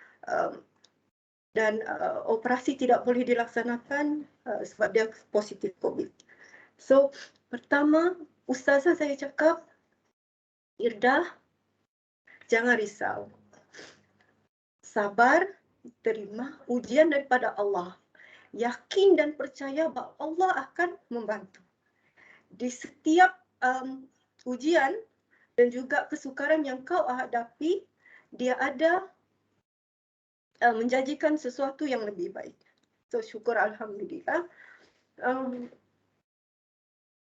dan operasi tidak boleh dilaksanakan sebab dia positif COVID. So, pertama, ustazah saya cakap, Irdah, jangan risau. Sabar, terima ujian daripada Allah. Yakin dan percaya bahawa Allah akan membantu. Di setiap ujian dan juga kesukaran yang kau hadapi, dia ada menjanjikan sesuatu yang lebih baik. So, syukur Alhamdulillah.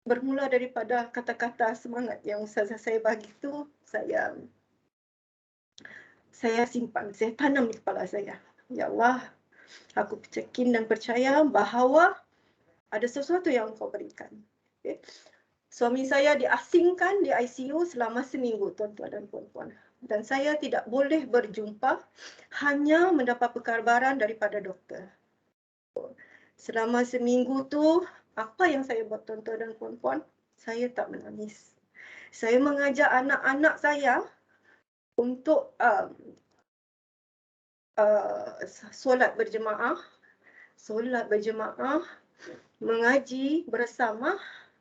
Bermula daripada kata-kata semangat yang ustazah saya bagi itu, saya simpan, saya tanam di kepala saya. Ya Allah, aku yakin dan percaya bahawa ada sesuatu yang kau berikan. Okay. Suami saya diasingkan di ICU selama seminggu, tuan-tuan dan puan-puan. Dan saya tidak boleh berjumpa, hanya mendapat perkabaran daripada doktor. Selama seminggu tu, apa yang saya buat, tuan-tuan dan puan-puan? Saya tak menangis. Saya mengajak anak-anak saya untuk solat berjemaah, mengaji bersama,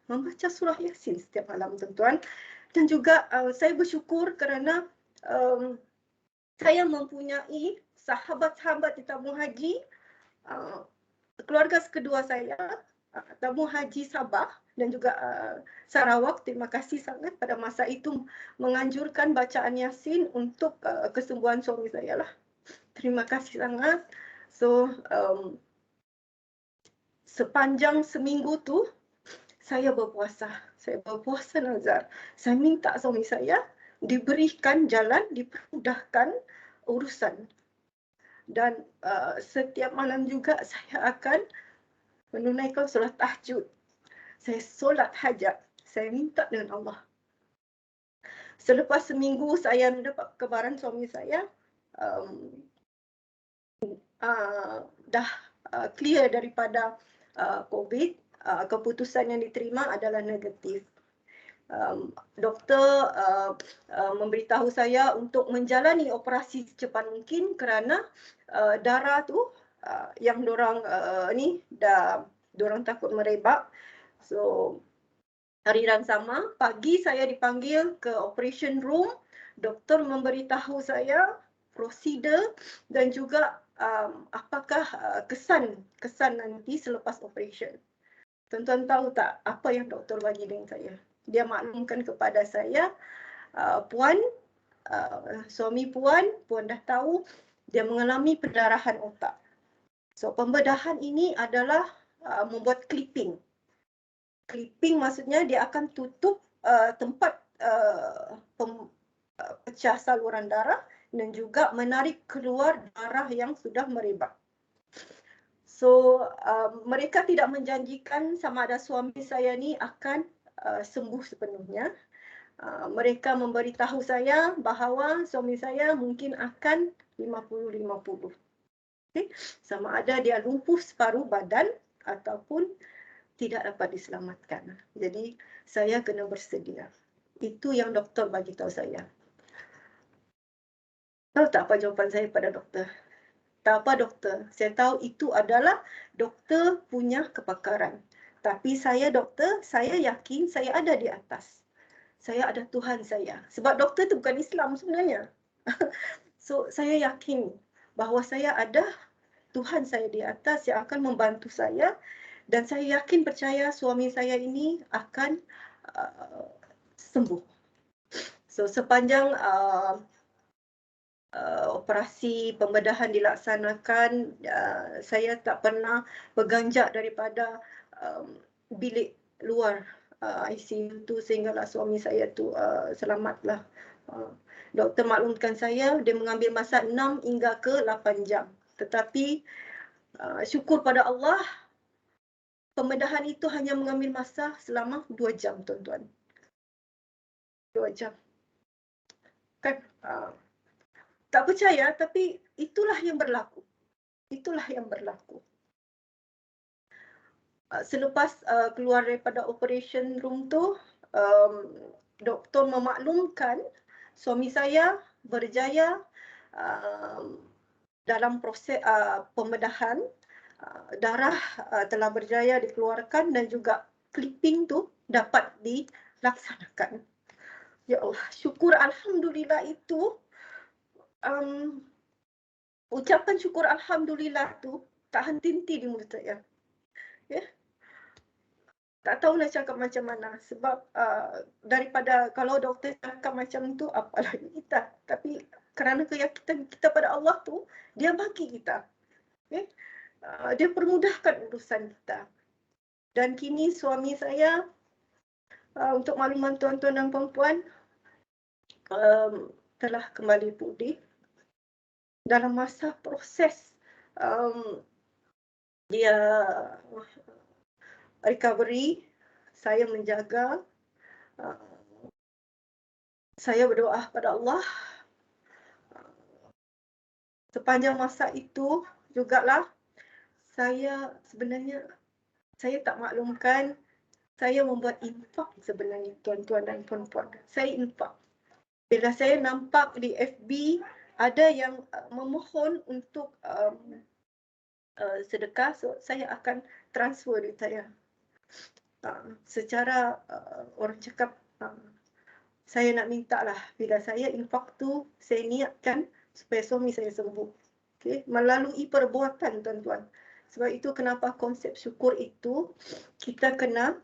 membaca surah Yasin setiap malam, tuan-tuan. Dan juga saya bersyukur kerana saya mempunyai sahabat-sahabat di tabung haji, keluarga kedua saya, tabung haji Sabah dan juga Sarawak. Terima kasih sangat pada masa itu menganjurkan bacaan Yasin untuk kesembuhan suami saya lah. Terima kasih sangat. So, sepanjang seminggu tu, saya berpuasa. Saya berpuasa nazar. Saya minta suami saya diberikan jalan, dipermudahkan urusan. Dan setiap malam juga saya akan menunaikan solat tahajud. Saya solat hajat. Saya minta dengan Allah. Selepas seminggu saya mendapat kebaran suami saya dah clear daripada COVID. Keputusan yang diterima adalah negatif. Doktor memberitahu saya untuk menjalani operasi secepat mungkin kerana darah tu yang dorang takut merebak. So, hari yang sama, pagi saya dipanggil ke operation room. Doktor memberitahu saya prosedur dan juga apakah kesan nanti selepas operation. Tuan-tuan tahu tak apa yang doktor bagi dengan saya? Dia maklumkan kepada saya, Puan, suami Puan dah tahu dia mengalami pendarahan otak. So, pembedahan ini adalah membuat clipping. Clipping maksudnya dia akan tutup tempat pecah saluran darah dan juga menarik keluar darah yang sudah merebak. So, mereka tidak menjanjikan sama ada suami saya ni akan sembuh sepenuhnya. Mereka memberitahu saya bahawa suami saya mungkin akan 50-50. Okay? Sama ada dia lumpuh separuh badan ataupun tidak dapat diselamatkan. Jadi, saya kena bersedia. Itu yang doktor bagi tahu saya. Tahu tak apa jawapan saya pada doktor? Tak apa doktor, saya tahu itu adalah doktor punya kepakaran. Tapi saya doktor, saya yakin saya ada di atas. Saya ada Tuhan saya. Sebab doktor itu bukan Islam sebenarnya. So, saya yakin bahawa saya ada Tuhan saya di atas yang akan membantu saya. Dan saya yakin percaya suami saya ini akan sembuh. So sepanjang operasi pembedahan dilaksanakan, saya tak pernah berganjak daripada bilik luar ICU tu sehinggalah suami saya tu selamatlah. Doktor maklumkan saya dia mengambil masa 6 hingga ke 8 jam. Tetapi syukur pada Allah, pembedahan itu hanya mengambil masa selama 2 jam, tuan-tuan. 2 jam. Kan? Tak percaya, tapi itulah yang berlaku. Itulah yang berlaku. Selepas keluar daripada operation room tu, doktor memaklumkan suami saya berjaya dalam proses pembedahan. Darah telah berjaya dikeluarkan dan juga clipping tu dapat dilaksanakan. Ya Allah, syukur alhamdulillah itu. Ucapan syukur alhamdulillah tu tak henti-henti di mulut saya. Ya. Tak tahulah cakap macam mana sebab daripada kalau doktor cakap macam tu apalagi kita. Tapi kerana keyakinan kita pada Allah tu, dia bagi kita. Ya. Dia permudahkan urusan kita. Dan kini suami saya, untuk makluman tuan-tuan dan puan-puan, telah kembali pulih. Dalam masa proses dia recovery, saya menjaga, saya berdoa pada Allah. Sepanjang masa itu jugalah saya sebenarnya saya tak maklumkan saya membuat infak sebenarnya, tuan-tuan dan puan-puan. Saya infak. Bila saya nampak di FB ada yang memohon untuk sedekah, so saya akan transfer duit saya. Secara orang cakap, saya nak minta lah bila saya infak tu, saya niatkan supaya suami saya sembuh. Okay? Melalui perbuatan, tuan-tuan. Sebab itu kenapa konsep syukur itu kita kena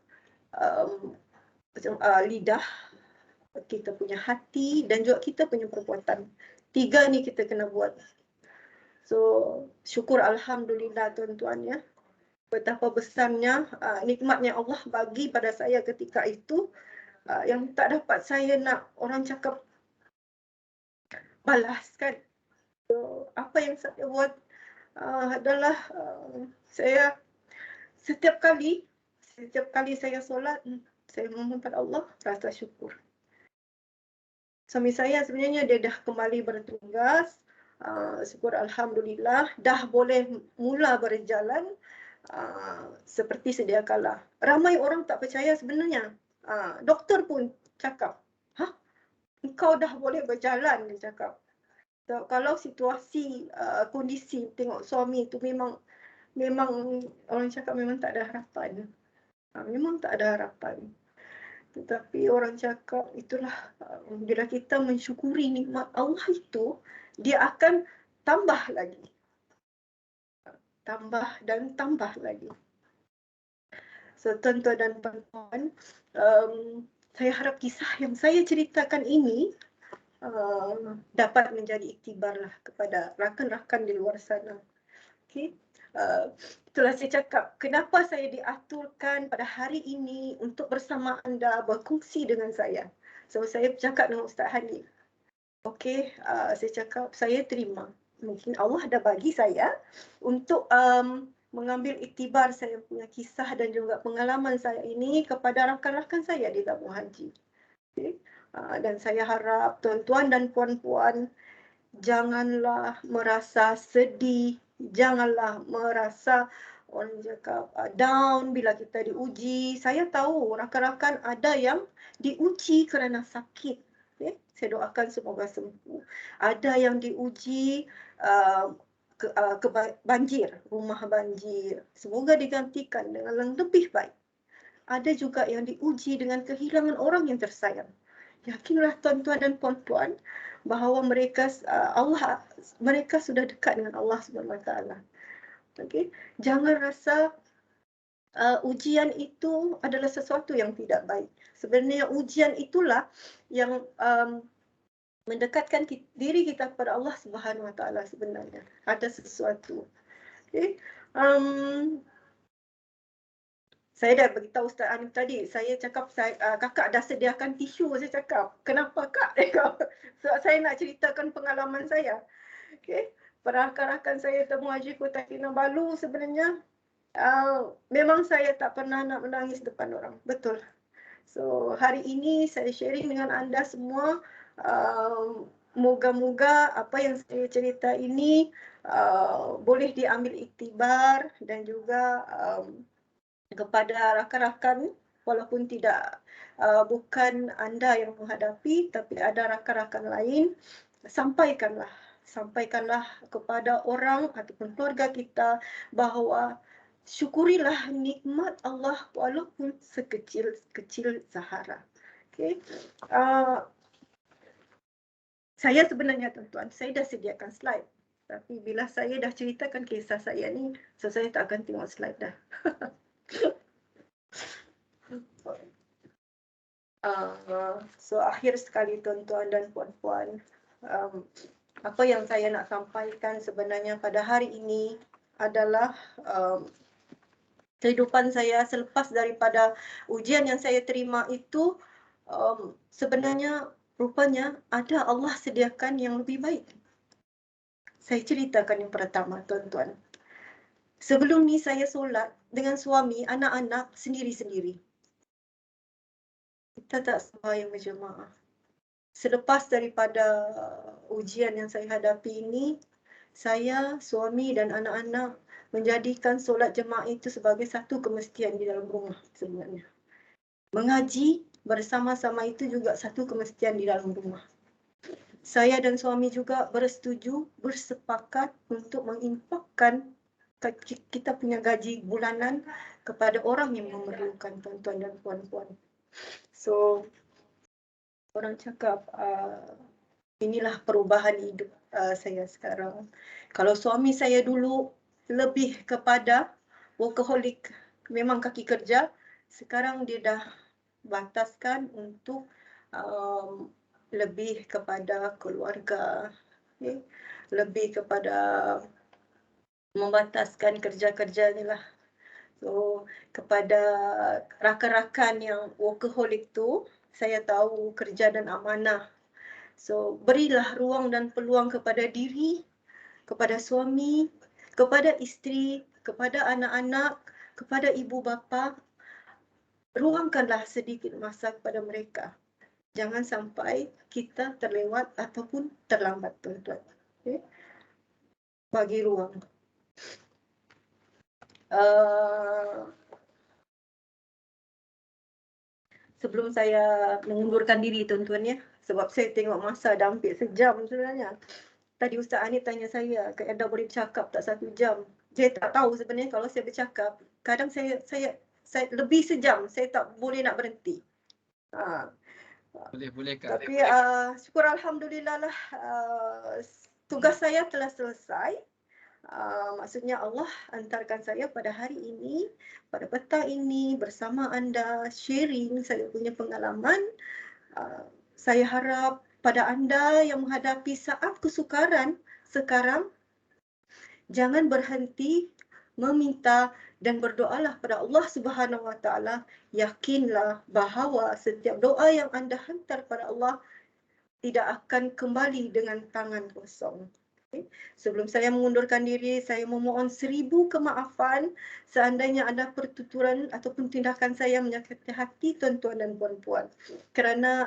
lidah, kita punya hati dan juga kita punya perbuatan. 3 ni kita kena buat. So syukur alhamdulillah, tuan-tuan ya. Betapa besarnya nikmatnya Allah bagi pada saya ketika itu, yang tak dapat saya nak orang cakap balas kan. So, apa yang saya buat adalah saya setiap kali saya solat, saya memohon pada Allah rasa syukur. Suami saya sebenarnya dia dah kembali bertugas, syukur alhamdulillah dah boleh mula berjalan seperti sedia kala. Ramai orang tak percaya sebenarnya. Doktor pun cakap, engkau dah boleh berjalan, dia cakap. So, kalau situasi, kondisi tengok suami itu memang orang cakap memang tak ada harapan. Memang tak ada harapan. Tetapi orang cakap itulah bila kita mensyukuri nikmat Allah itu, dia akan tambah lagi. Tambah dan tambah lagi. So, tuan-tuan dan puan-puan, saya harap kisah yang saya ceritakan ini dapat menjadi iktibarlah kepada rakan-rakan di luar sana. Okay. Itulah saya cakap, kenapa saya diaturkan pada hari ini untuk bersama anda berkongsi dengan saya. So saya bercakap dengan Ustaz Hanif. Okey, saya cakap saya terima. Mungkin Allah dah bagi saya untuk mengambil iktibar saya punya kisah dan juga pengalaman saya ini kepada rakan-rakan saya di tabung haji. Okay. Dan saya harap tuan-tuan dan puan-puan janganlah merasa sedih, janganlah merasa orang cakap down bila kita diuji. Saya tahu rakan-rakan ada yang diuji kerana sakit. Okay? Saya doakan semoga sembuh. Ada yang diuji banjir, rumah banjir. Semoga digantikan dengan yang lebih baik. Ada juga yang diuji dengan kehilangan orang yang tersayang. Yakinlah tuan-tuan dan puan-puan bahawa mereka sudah dekat dengan Allah Subhanahu Wa Taala. Okey, jangan rasa ujian itu adalah sesuatu yang tidak baik. Sebenarnya ujian itulah yang mendekatkan diri kita kepada Allah Subhanahu Wa Taala sebenarnya. Ada sesuatu. Okay. Saya dah beritahu Ustaz Hanif tadi, saya cakap kakak dah sediakan tisu, saya cakap. Kenapa kak? Sebab saya nak ceritakan pengalaman saya. Okay. Rakan-rakan saya temu Haji Kota Kinabalu sebenarnya memang saya tak pernah nak menangis depan orang. Betul. So hari ini saya sharing dengan anda semua. Moga-moga apa yang saya cerita ini boleh diambil iktibar dan juga kepada rakan-rakan, walaupun tidak bukan anda yang menghadapi, tapi ada rakan-rakan lain, sampaikanlah kepada orang ataupun keluarga kita bahawa syukurilah nikmat Allah walaupun sekecil-kecil Zahara. Okay. Saya sebenarnya tuan-tuan, saya dah sediakan slide. Tapi bila saya dah ceritakan kisah saya ni, so saya tak akan tengok slide dah. So akhir sekali tuan-tuan dan puan-puan, apa yang saya nak sampaikan sebenarnya pada hari ini adalah kehidupan saya selepas daripada ujian yang saya terima itu, sebenarnya rupanya ada Allah sediakan yang lebih baik. Saya ceritakan yang pertama tuan-tuan. Sebelum ni saya solat dengan suami, anak-anak sendiri-sendiri. Kita tak sembahyang berjemaah. Selepas daripada ujian yang saya hadapi ini, saya, suami dan anak-anak menjadikan solat jemaah itu sebagai satu kemestian di dalam rumah sebenarnya. Mengaji bersama-sama itu juga satu kemestian di dalam rumah. Saya dan suami juga bersetuju, bersepakat untuk menginfakkan kita punya gaji bulanan kepada orang yang memerlukan, tuan-tuan dan puan-puan. So, orang cakap inilah perubahan hidup saya sekarang. Kalau suami saya dulu lebih kepada workaholic, memang kaki kerja, sekarang dia dah bataskan untuk lebih kepada keluarga, okay? Lebih kepada membataskan kerja-kerja ni lah. So, kepada rakan-rakan yang workaholic tu, saya tahu kerja dan amanah. So, berilah ruang dan peluang kepada diri, kepada suami, kepada isteri, kepada anak-anak, kepada ibu bapa. Ruangkanlah sedikit masa kepada mereka. Jangan sampai kita terlewat ataupun terlambat, tuan-tuan. Okay? Bagi ruang. Sebelum saya mengundurkan diri, tuan-tuan ya, sebab saya tengok masa dah hampir sejam sebenarnya. Tadi Ustaz Hanif tanya saya, Kak Eda boleh bercakap tak 1 jam? Saya tak tahu sebenarnya kalau saya bercakap, kadang saya lebih sejam, saya tak boleh nak berhenti. Boleh Kak. Tapi syukur Alhamdulillah lah, tugas saya telah selesai. Maksudnya Allah hantarkan saya pada hari ini, pada petang ini bersama anda, sharing saya punya pengalaman. Saya harap pada anda yang menghadapi saat kesukaran sekarang, jangan berhenti meminta dan berdoalah pada Allah Subhanahu Wa Taala. Yakinlah bahawa setiap doa yang anda hantar pada Allah tidak akan kembali dengan tangan kosong. Okay. Sebelum saya mengundurkan diri, saya memohon 1000 kemaafan seandainya ada pertuturan ataupun tindakan saya menyakiti hati tuan-tuan dan puan-puan. Kerana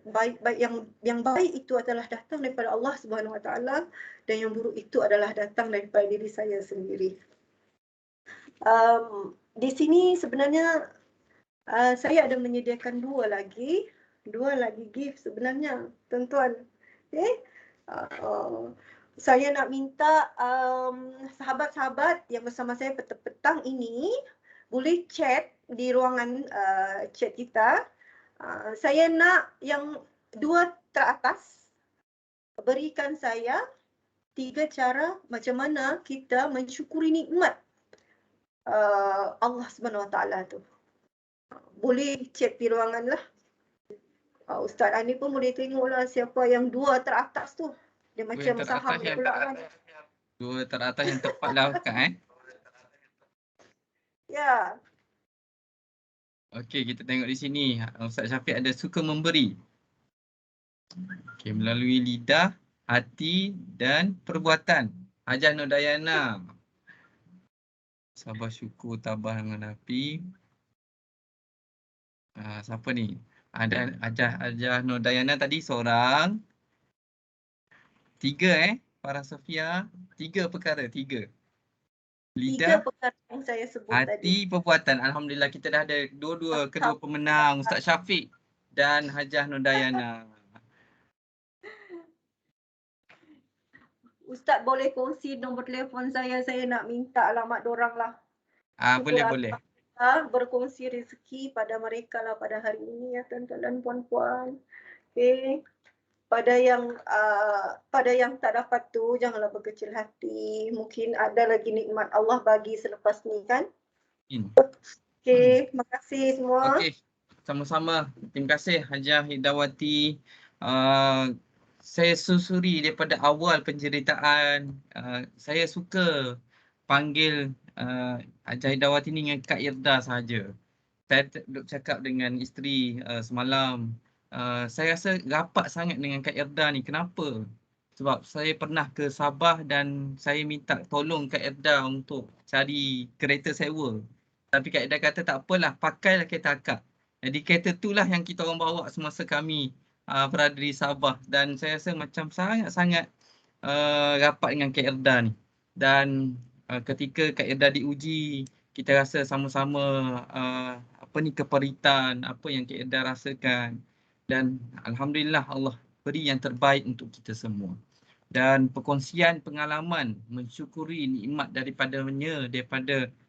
baik-baik yang baik itu adalah datang daripada Allah Subhanahu Wa Taala dan yang buruk itu adalah datang daripada diri saya sendiri. Di sini sebenarnya saya ada menyediakan dua lagi gift sebenarnya, tuan-tuan. Okay. Saya nak minta sahabat-sahabat yang bersama saya petang ini boleh chat di ruangan chat kita. Saya nak yang 2 teratas berikan saya 3 cara macam mana kita mensyukuri nikmat Allah Subhanahu Wa Taala tu. Boleh cek di ruangan lah. Ustaz Ani pun boleh tengoklah siapa yang 2 teratas tu. Dia Dua macam yang saham teratas pula kan. Dua teratas yang tepat lah Kak Ya. Okey, kita tengok di sini. Ustaz Syafiq ada suka memberi. Okey, melalui lidah, hati dan perbuatan. Hajah Nur Dayana. Sabar, syukur, tabah menghadapi. Siapa ni? Ada Hajah Nur Dayana tadi seorang. 3 Farah Sofia. 3 perkara, 3. 3 Lidah, perkara yang saya sebut tadi. hati, perbuatan. Alhamdulillah kita dah ada kedua pemenang, Ustaz Syafiq dan Hajah Nur Dayana. Ustaz boleh kongsi nombor telefon saya nak minta alamat dorang lah. Boleh. Berkongsi rezeki pada mereka lah pada hari ini ya tuan-tuan dan puan-puan. Okey. Pada yang tak dapat tu janganlah berkecil hati. Mungkin ada lagi nikmat Allah bagi selepas ni kan. Okey, terima kasih semua. Okey, sama-sama. Terima kasih Hajah Hidawati. Saya susuri daripada awal penceritaan. Saya suka panggil Hajah Hidawati ni dengan Kak Irda sahaja. Saya duduk cakap dengan isteri semalam. Saya rasa rapat sangat dengan Kak Irda ni. Kenapa? Sebab saya pernah ke Sabah dan saya minta tolong Kak Irda untuk cari kereta sewa. Tapi Kak Irda kata tak apalah, pakailah kereta akak. Jadi kereta itulah yang kita orang bawa semasa kami berada di Sabah. Dan saya rasa macam sangat-sangat rapat dengan Kak Irda ni. Dan ketika Kak Irda diuji, kita rasa sama-sama keperitan, apa yang Kak Irda rasakan. Dan Alhamdulillah Allah beri yang terbaik untuk kita semua. Dan perkongsian pengalaman mensyukuri nikmat daripada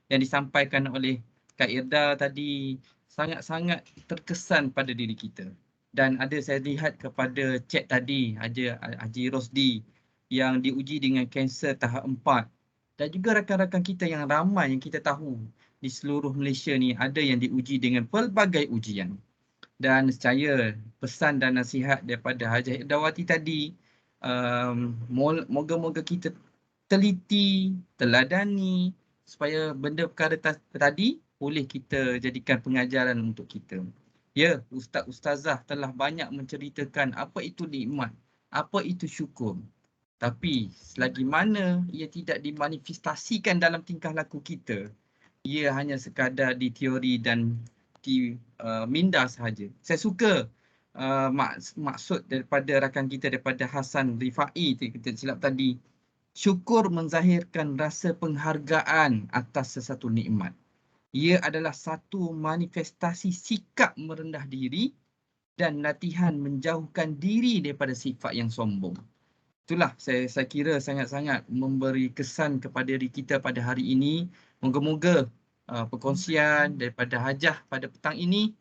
yang disampaikan oleh Kak Irda tadi sangat-sangat terkesan pada diri kita. Dan ada saya lihat kepada chat tadi Haji Rosdi yang diuji dengan kanser tahap 4. Dan juga rakan-rakan kita yang ramai yang kita tahu di seluruh Malaysia ni ada yang diuji dengan pelbagai ujian. Dan saya pesan dan nasihat daripada Hajah Hidawati tadi, moga-moga kita teliti, teladani supaya benda perkara tadi boleh kita jadikan pengajaran untuk kita. Ya, ustaz-ustazah telah banyak menceritakan apa itu nikmat, apa itu syukur. Tapi selagi mana ia tidak dimanifestasikan dalam tingkah laku kita, ia hanya sekadar di teori dan di minda sahaja. Saya suka maksud daripada rakan kita daripada Hasan Rifai kita silap tadi. Syukur menzahirkan rasa penghargaan atas sesuatu nikmat. Ia adalah satu manifestasi sikap merendah diri dan latihan menjauhkan diri daripada sifat yang sombong. Itulah saya kira sangat-sangat memberi kesan kepada diri kita pada hari ini. Moga-moga perkongsian daripada Hajah pada petang ini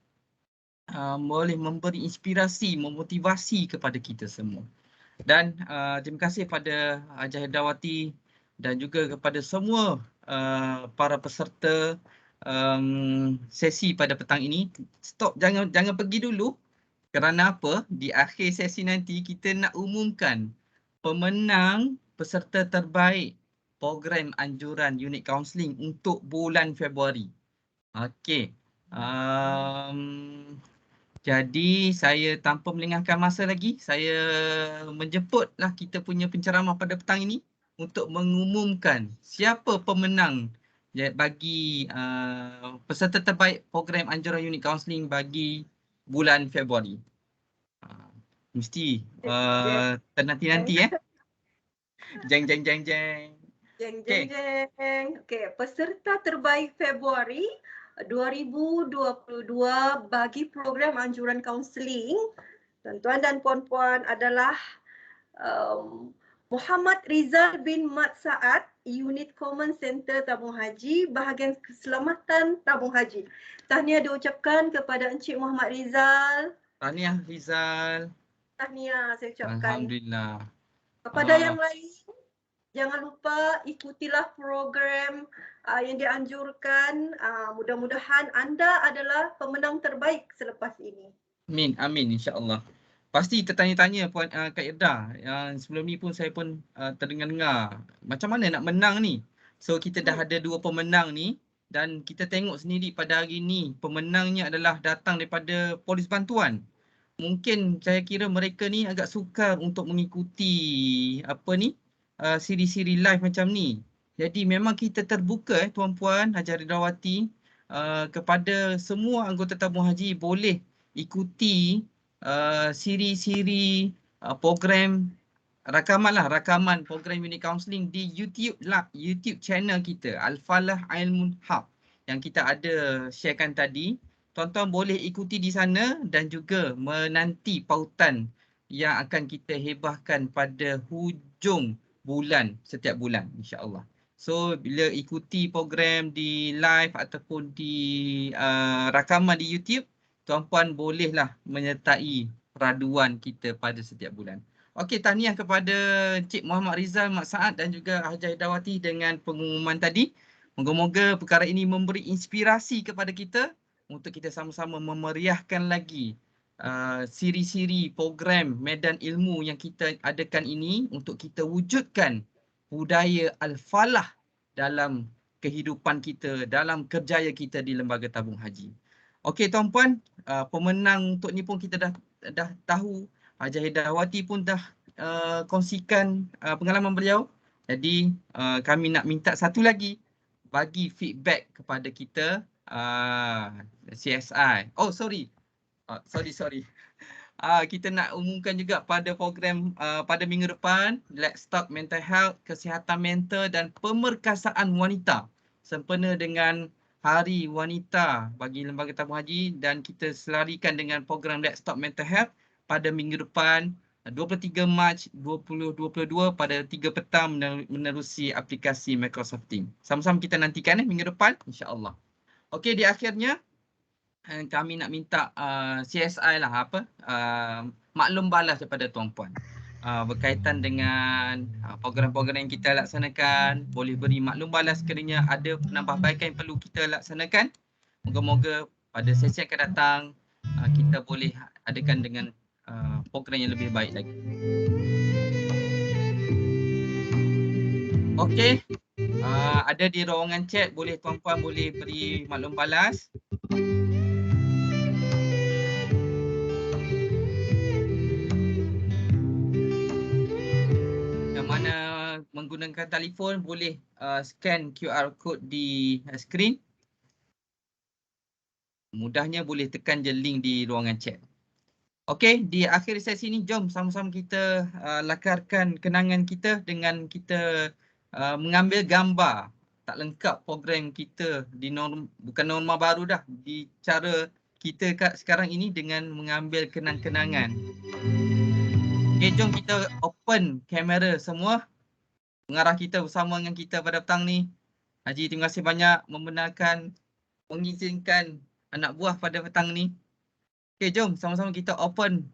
boleh memberi inspirasi, memotivasi kepada kita semua. Dan terima kasih pada Hajah Hidawati dan juga kepada semua para peserta sesi pada petang ini. Stop, jangan pergi dulu. Kerana apa? Di akhir sesi nanti kita nak umumkan pemenang peserta terbaik program anjuran unit kaunseling untuk bulan Februari. Okey. Jadi saya tanpa melengahkan masa lagi, saya menjemputlah kita punya penceramah pada petang ini untuk mengumumkan siapa pemenang bagi peserta terbaik program anjuran unit kaunseling bagi bulan Februari. Mesti nanti Jeng. Okey, peserta terbaik Februari 2022 bagi program anjuran kaunseling tuan-tuan dan puan-puan adalah Muhammad Rizal bin Mat Saad, Unit Common Center Tabung Haji, bahagian keselamatan Tabung Haji. Tahniah diucapkan kepada Encik Muhammad Rizal. Tahniah Rizal. Tahniah saya ucapkan. Alhamdulillah. Kepada yang lain, jangan lupa ikutilah program yang dianjurkan. Mudah-mudahan anda adalah pemenang terbaik selepas ini. Amin, amin insya-Allah. Pasti tertanya-tanya Puan Kak Irda. Yang sebelum ni pun saya pun terdengar-dengar macam mana nak menang ni. So kita dah ada 2 pemenang ni dan kita tengok sendiri pada hari ni pemenangnya adalah datang daripada Polis Bantuan. Mungkin saya kira mereka ni agak sukar untuk mengikuti siri-siri live macam ni. Jadi memang kita terbuka tuan-puan Haji Ridawati kepada semua anggota tabung haji boleh ikuti siri-siri program rakaman program unit counselling di YouTube channel kita Al-Falah Ilmun Hub yang kita ada sharekan tadi. Tuan-tuan boleh ikuti di sana dan juga menanti pautan yang akan kita hebahkan pada hujung bulan setiap bulan insya-Allah. So bila ikuti program di live ataupun di rakaman di YouTube, tuan-puan bolehlah menyertai peraduan kita pada setiap bulan. Okey, tahniah kepada Encik Muhammad Rizal Mak Saad dan juga Hajah Hidawati dengan pengumuman tadi. Moga-moga perkara ini memberi inspirasi kepada kita untuk kita sama-sama memeriahkan lagi siri-siri program medan ilmu yang kita adakan ini untuk kita wujudkan budaya Al-Falah dalam kehidupan kita, dalam kerjaya kita di Lembaga Tabung Haji. Okey tuan-puan, pemenang untuk ni pun kita dah tahu. Hajah Hidawati pun dah kongsikan pengalaman beliau. Jadi kami nak minta satu lagi bagi feedback kepada kita CSI. Oh sorry. Kita nak umumkan juga pada program pada minggu depan Let's Talk Mental Health, Kesihatan Mental dan Pemerkasaan Wanita sempena dengan Hari Wanita bagi Lembaga Tabung Haji dan kita selarikan dengan program Let's Talk Mental Health pada minggu depan 23 Mac 2022 pada 3 petang menerusi aplikasi Microsoft Teams. Sama-sama kita nantikan minggu depan insya-Allah. Okey, di akhirnya kami nak minta CSI lah maklum balas daripada tuan-puan berkaitan dengan program-program yang kita laksanakan. Boleh beri maklum balas sekiranya ada penambahbaikan yang perlu kita laksanakan. Moga-moga pada sesi yang akan datang kita boleh adakan dengan program yang lebih baik lagi. Okey, ada di ruangan chat, boleh tuan-puan boleh beri maklum balas. Yang mana menggunakan telefon boleh scan QR code di skrin. Mudahnya boleh tekan je link di ruangan chat. Okey, di akhir sesi ini jom sama-sama kita lakarkan kenangan kita dengan kita mengambil gambar tak lengkap program kita di bukan norma baru dah, di cara kita sekarang ini dengan mengambil kenang-kenangan. Okey, jom kita open kamera semua. Pengarah kita bersama dengan kita pada petang ni. Haji, terima kasih banyak membenarkan mengizinkan anak buah pada petang ni. Okey, jom sama-sama kita open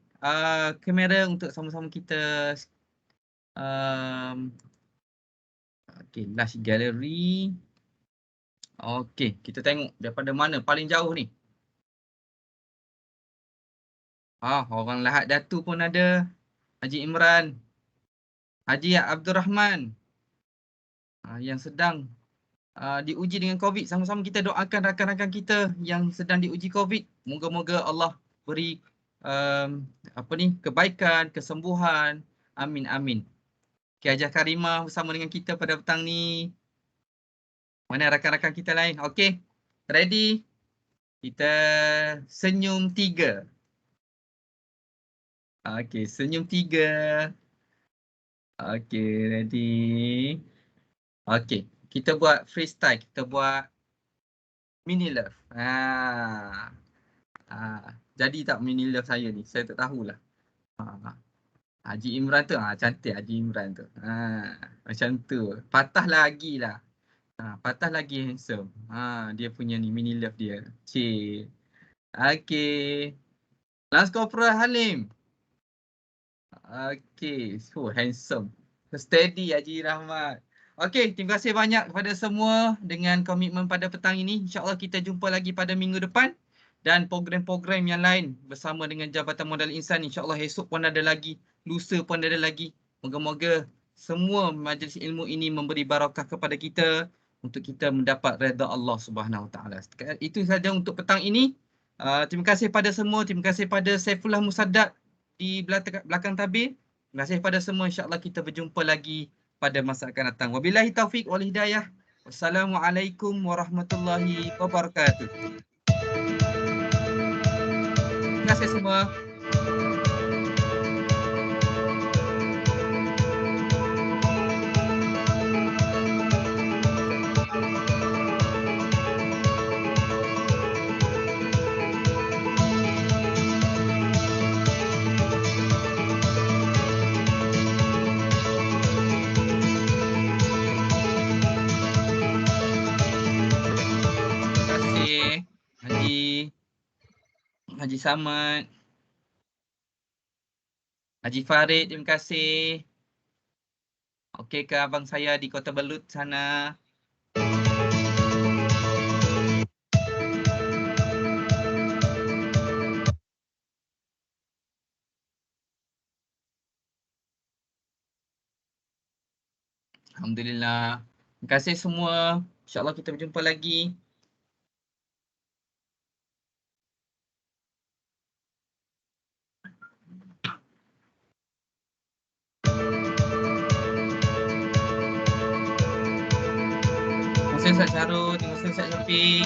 kamera untuk sama-sama kita okey, last gallery. Okey, kita tengok daripada mana paling jauh ni. Orang Lahad Datu pun ada. Haji Imran, Haji Abdul Rahman yang sedang diuji dengan COVID. Sama-sama kita doakan rakan-rakan kita yang sedang diuji COVID. Moga-moga Allah beri kebaikan, kesembuhan. Amin, amin. Okay, Hajah Karimah bersama dengan kita pada petang ni. Mana rakan-rakan kita lain? Okey, ready? Kita senyum 3. Okey, senyum 3. Okey, ready? Okey, kita buat freestyle. Kita buat mini love. Jadi tak mini love saya ni? Saya tak tahulah. Haji Imran tu, cantik Haji Imran tu. Macam tu. Patah lagi lah. Patah lagi handsome. Dia punya ni mini love dia. Cik. Okey. Lance Corporal Halim. Okey. So handsome. Steady Haji Rahmat. Okey, terima kasih banyak kepada semua dengan komitmen pada petang ini. InsyaAllah kita jumpa lagi pada minggu depan dan program-program yang lain bersama dengan Jabatan Modal Insan. InsyaAllah esok pun ada lagi, lusa pun ada lagi. Moga-moga semua majlis ilmu ini memberi barakah kepada kita untuk kita mendapat redha Allah Subhanahu Wa Taala. Itu saja untuk petang ini. Terima kasih pada semua. Terima kasih pada Saifullah Musaddad di belakang tabir. Terima kasih pada semua. InsyaAllah kita berjumpa lagi pada masa akan datang. Wabillahi taufiq wal hidayah. Wassalamualaikum warahmatullahi wabarakatuh. Terima kasih semua. Haji Samad, Haji Farid, terima kasih. Okey ke abang saya di Kota Belut sana? Alhamdulillah. Terima kasih semua. InsyaAllah kita berjumpa lagi. Terima kasih Ustaz Syarul, terima kasih Ustaz Syafiq.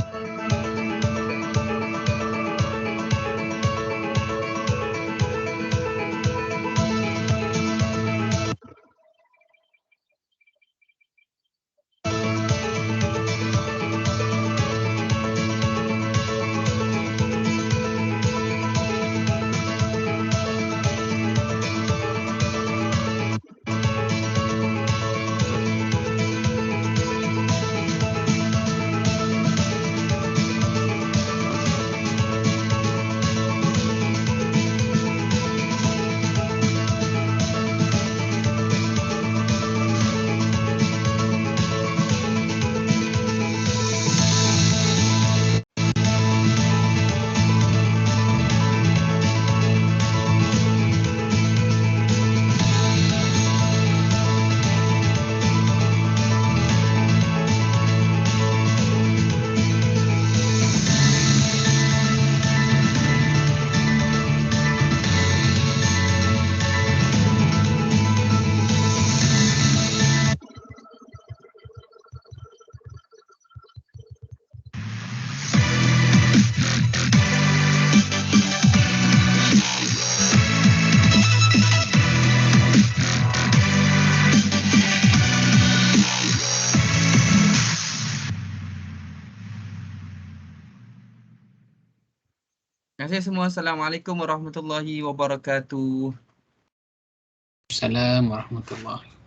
Terima kasih semua. Assalamualaikum warahmatullahi wabarakatuh. Assalamualaikum warahmatullahi wabarakatuh.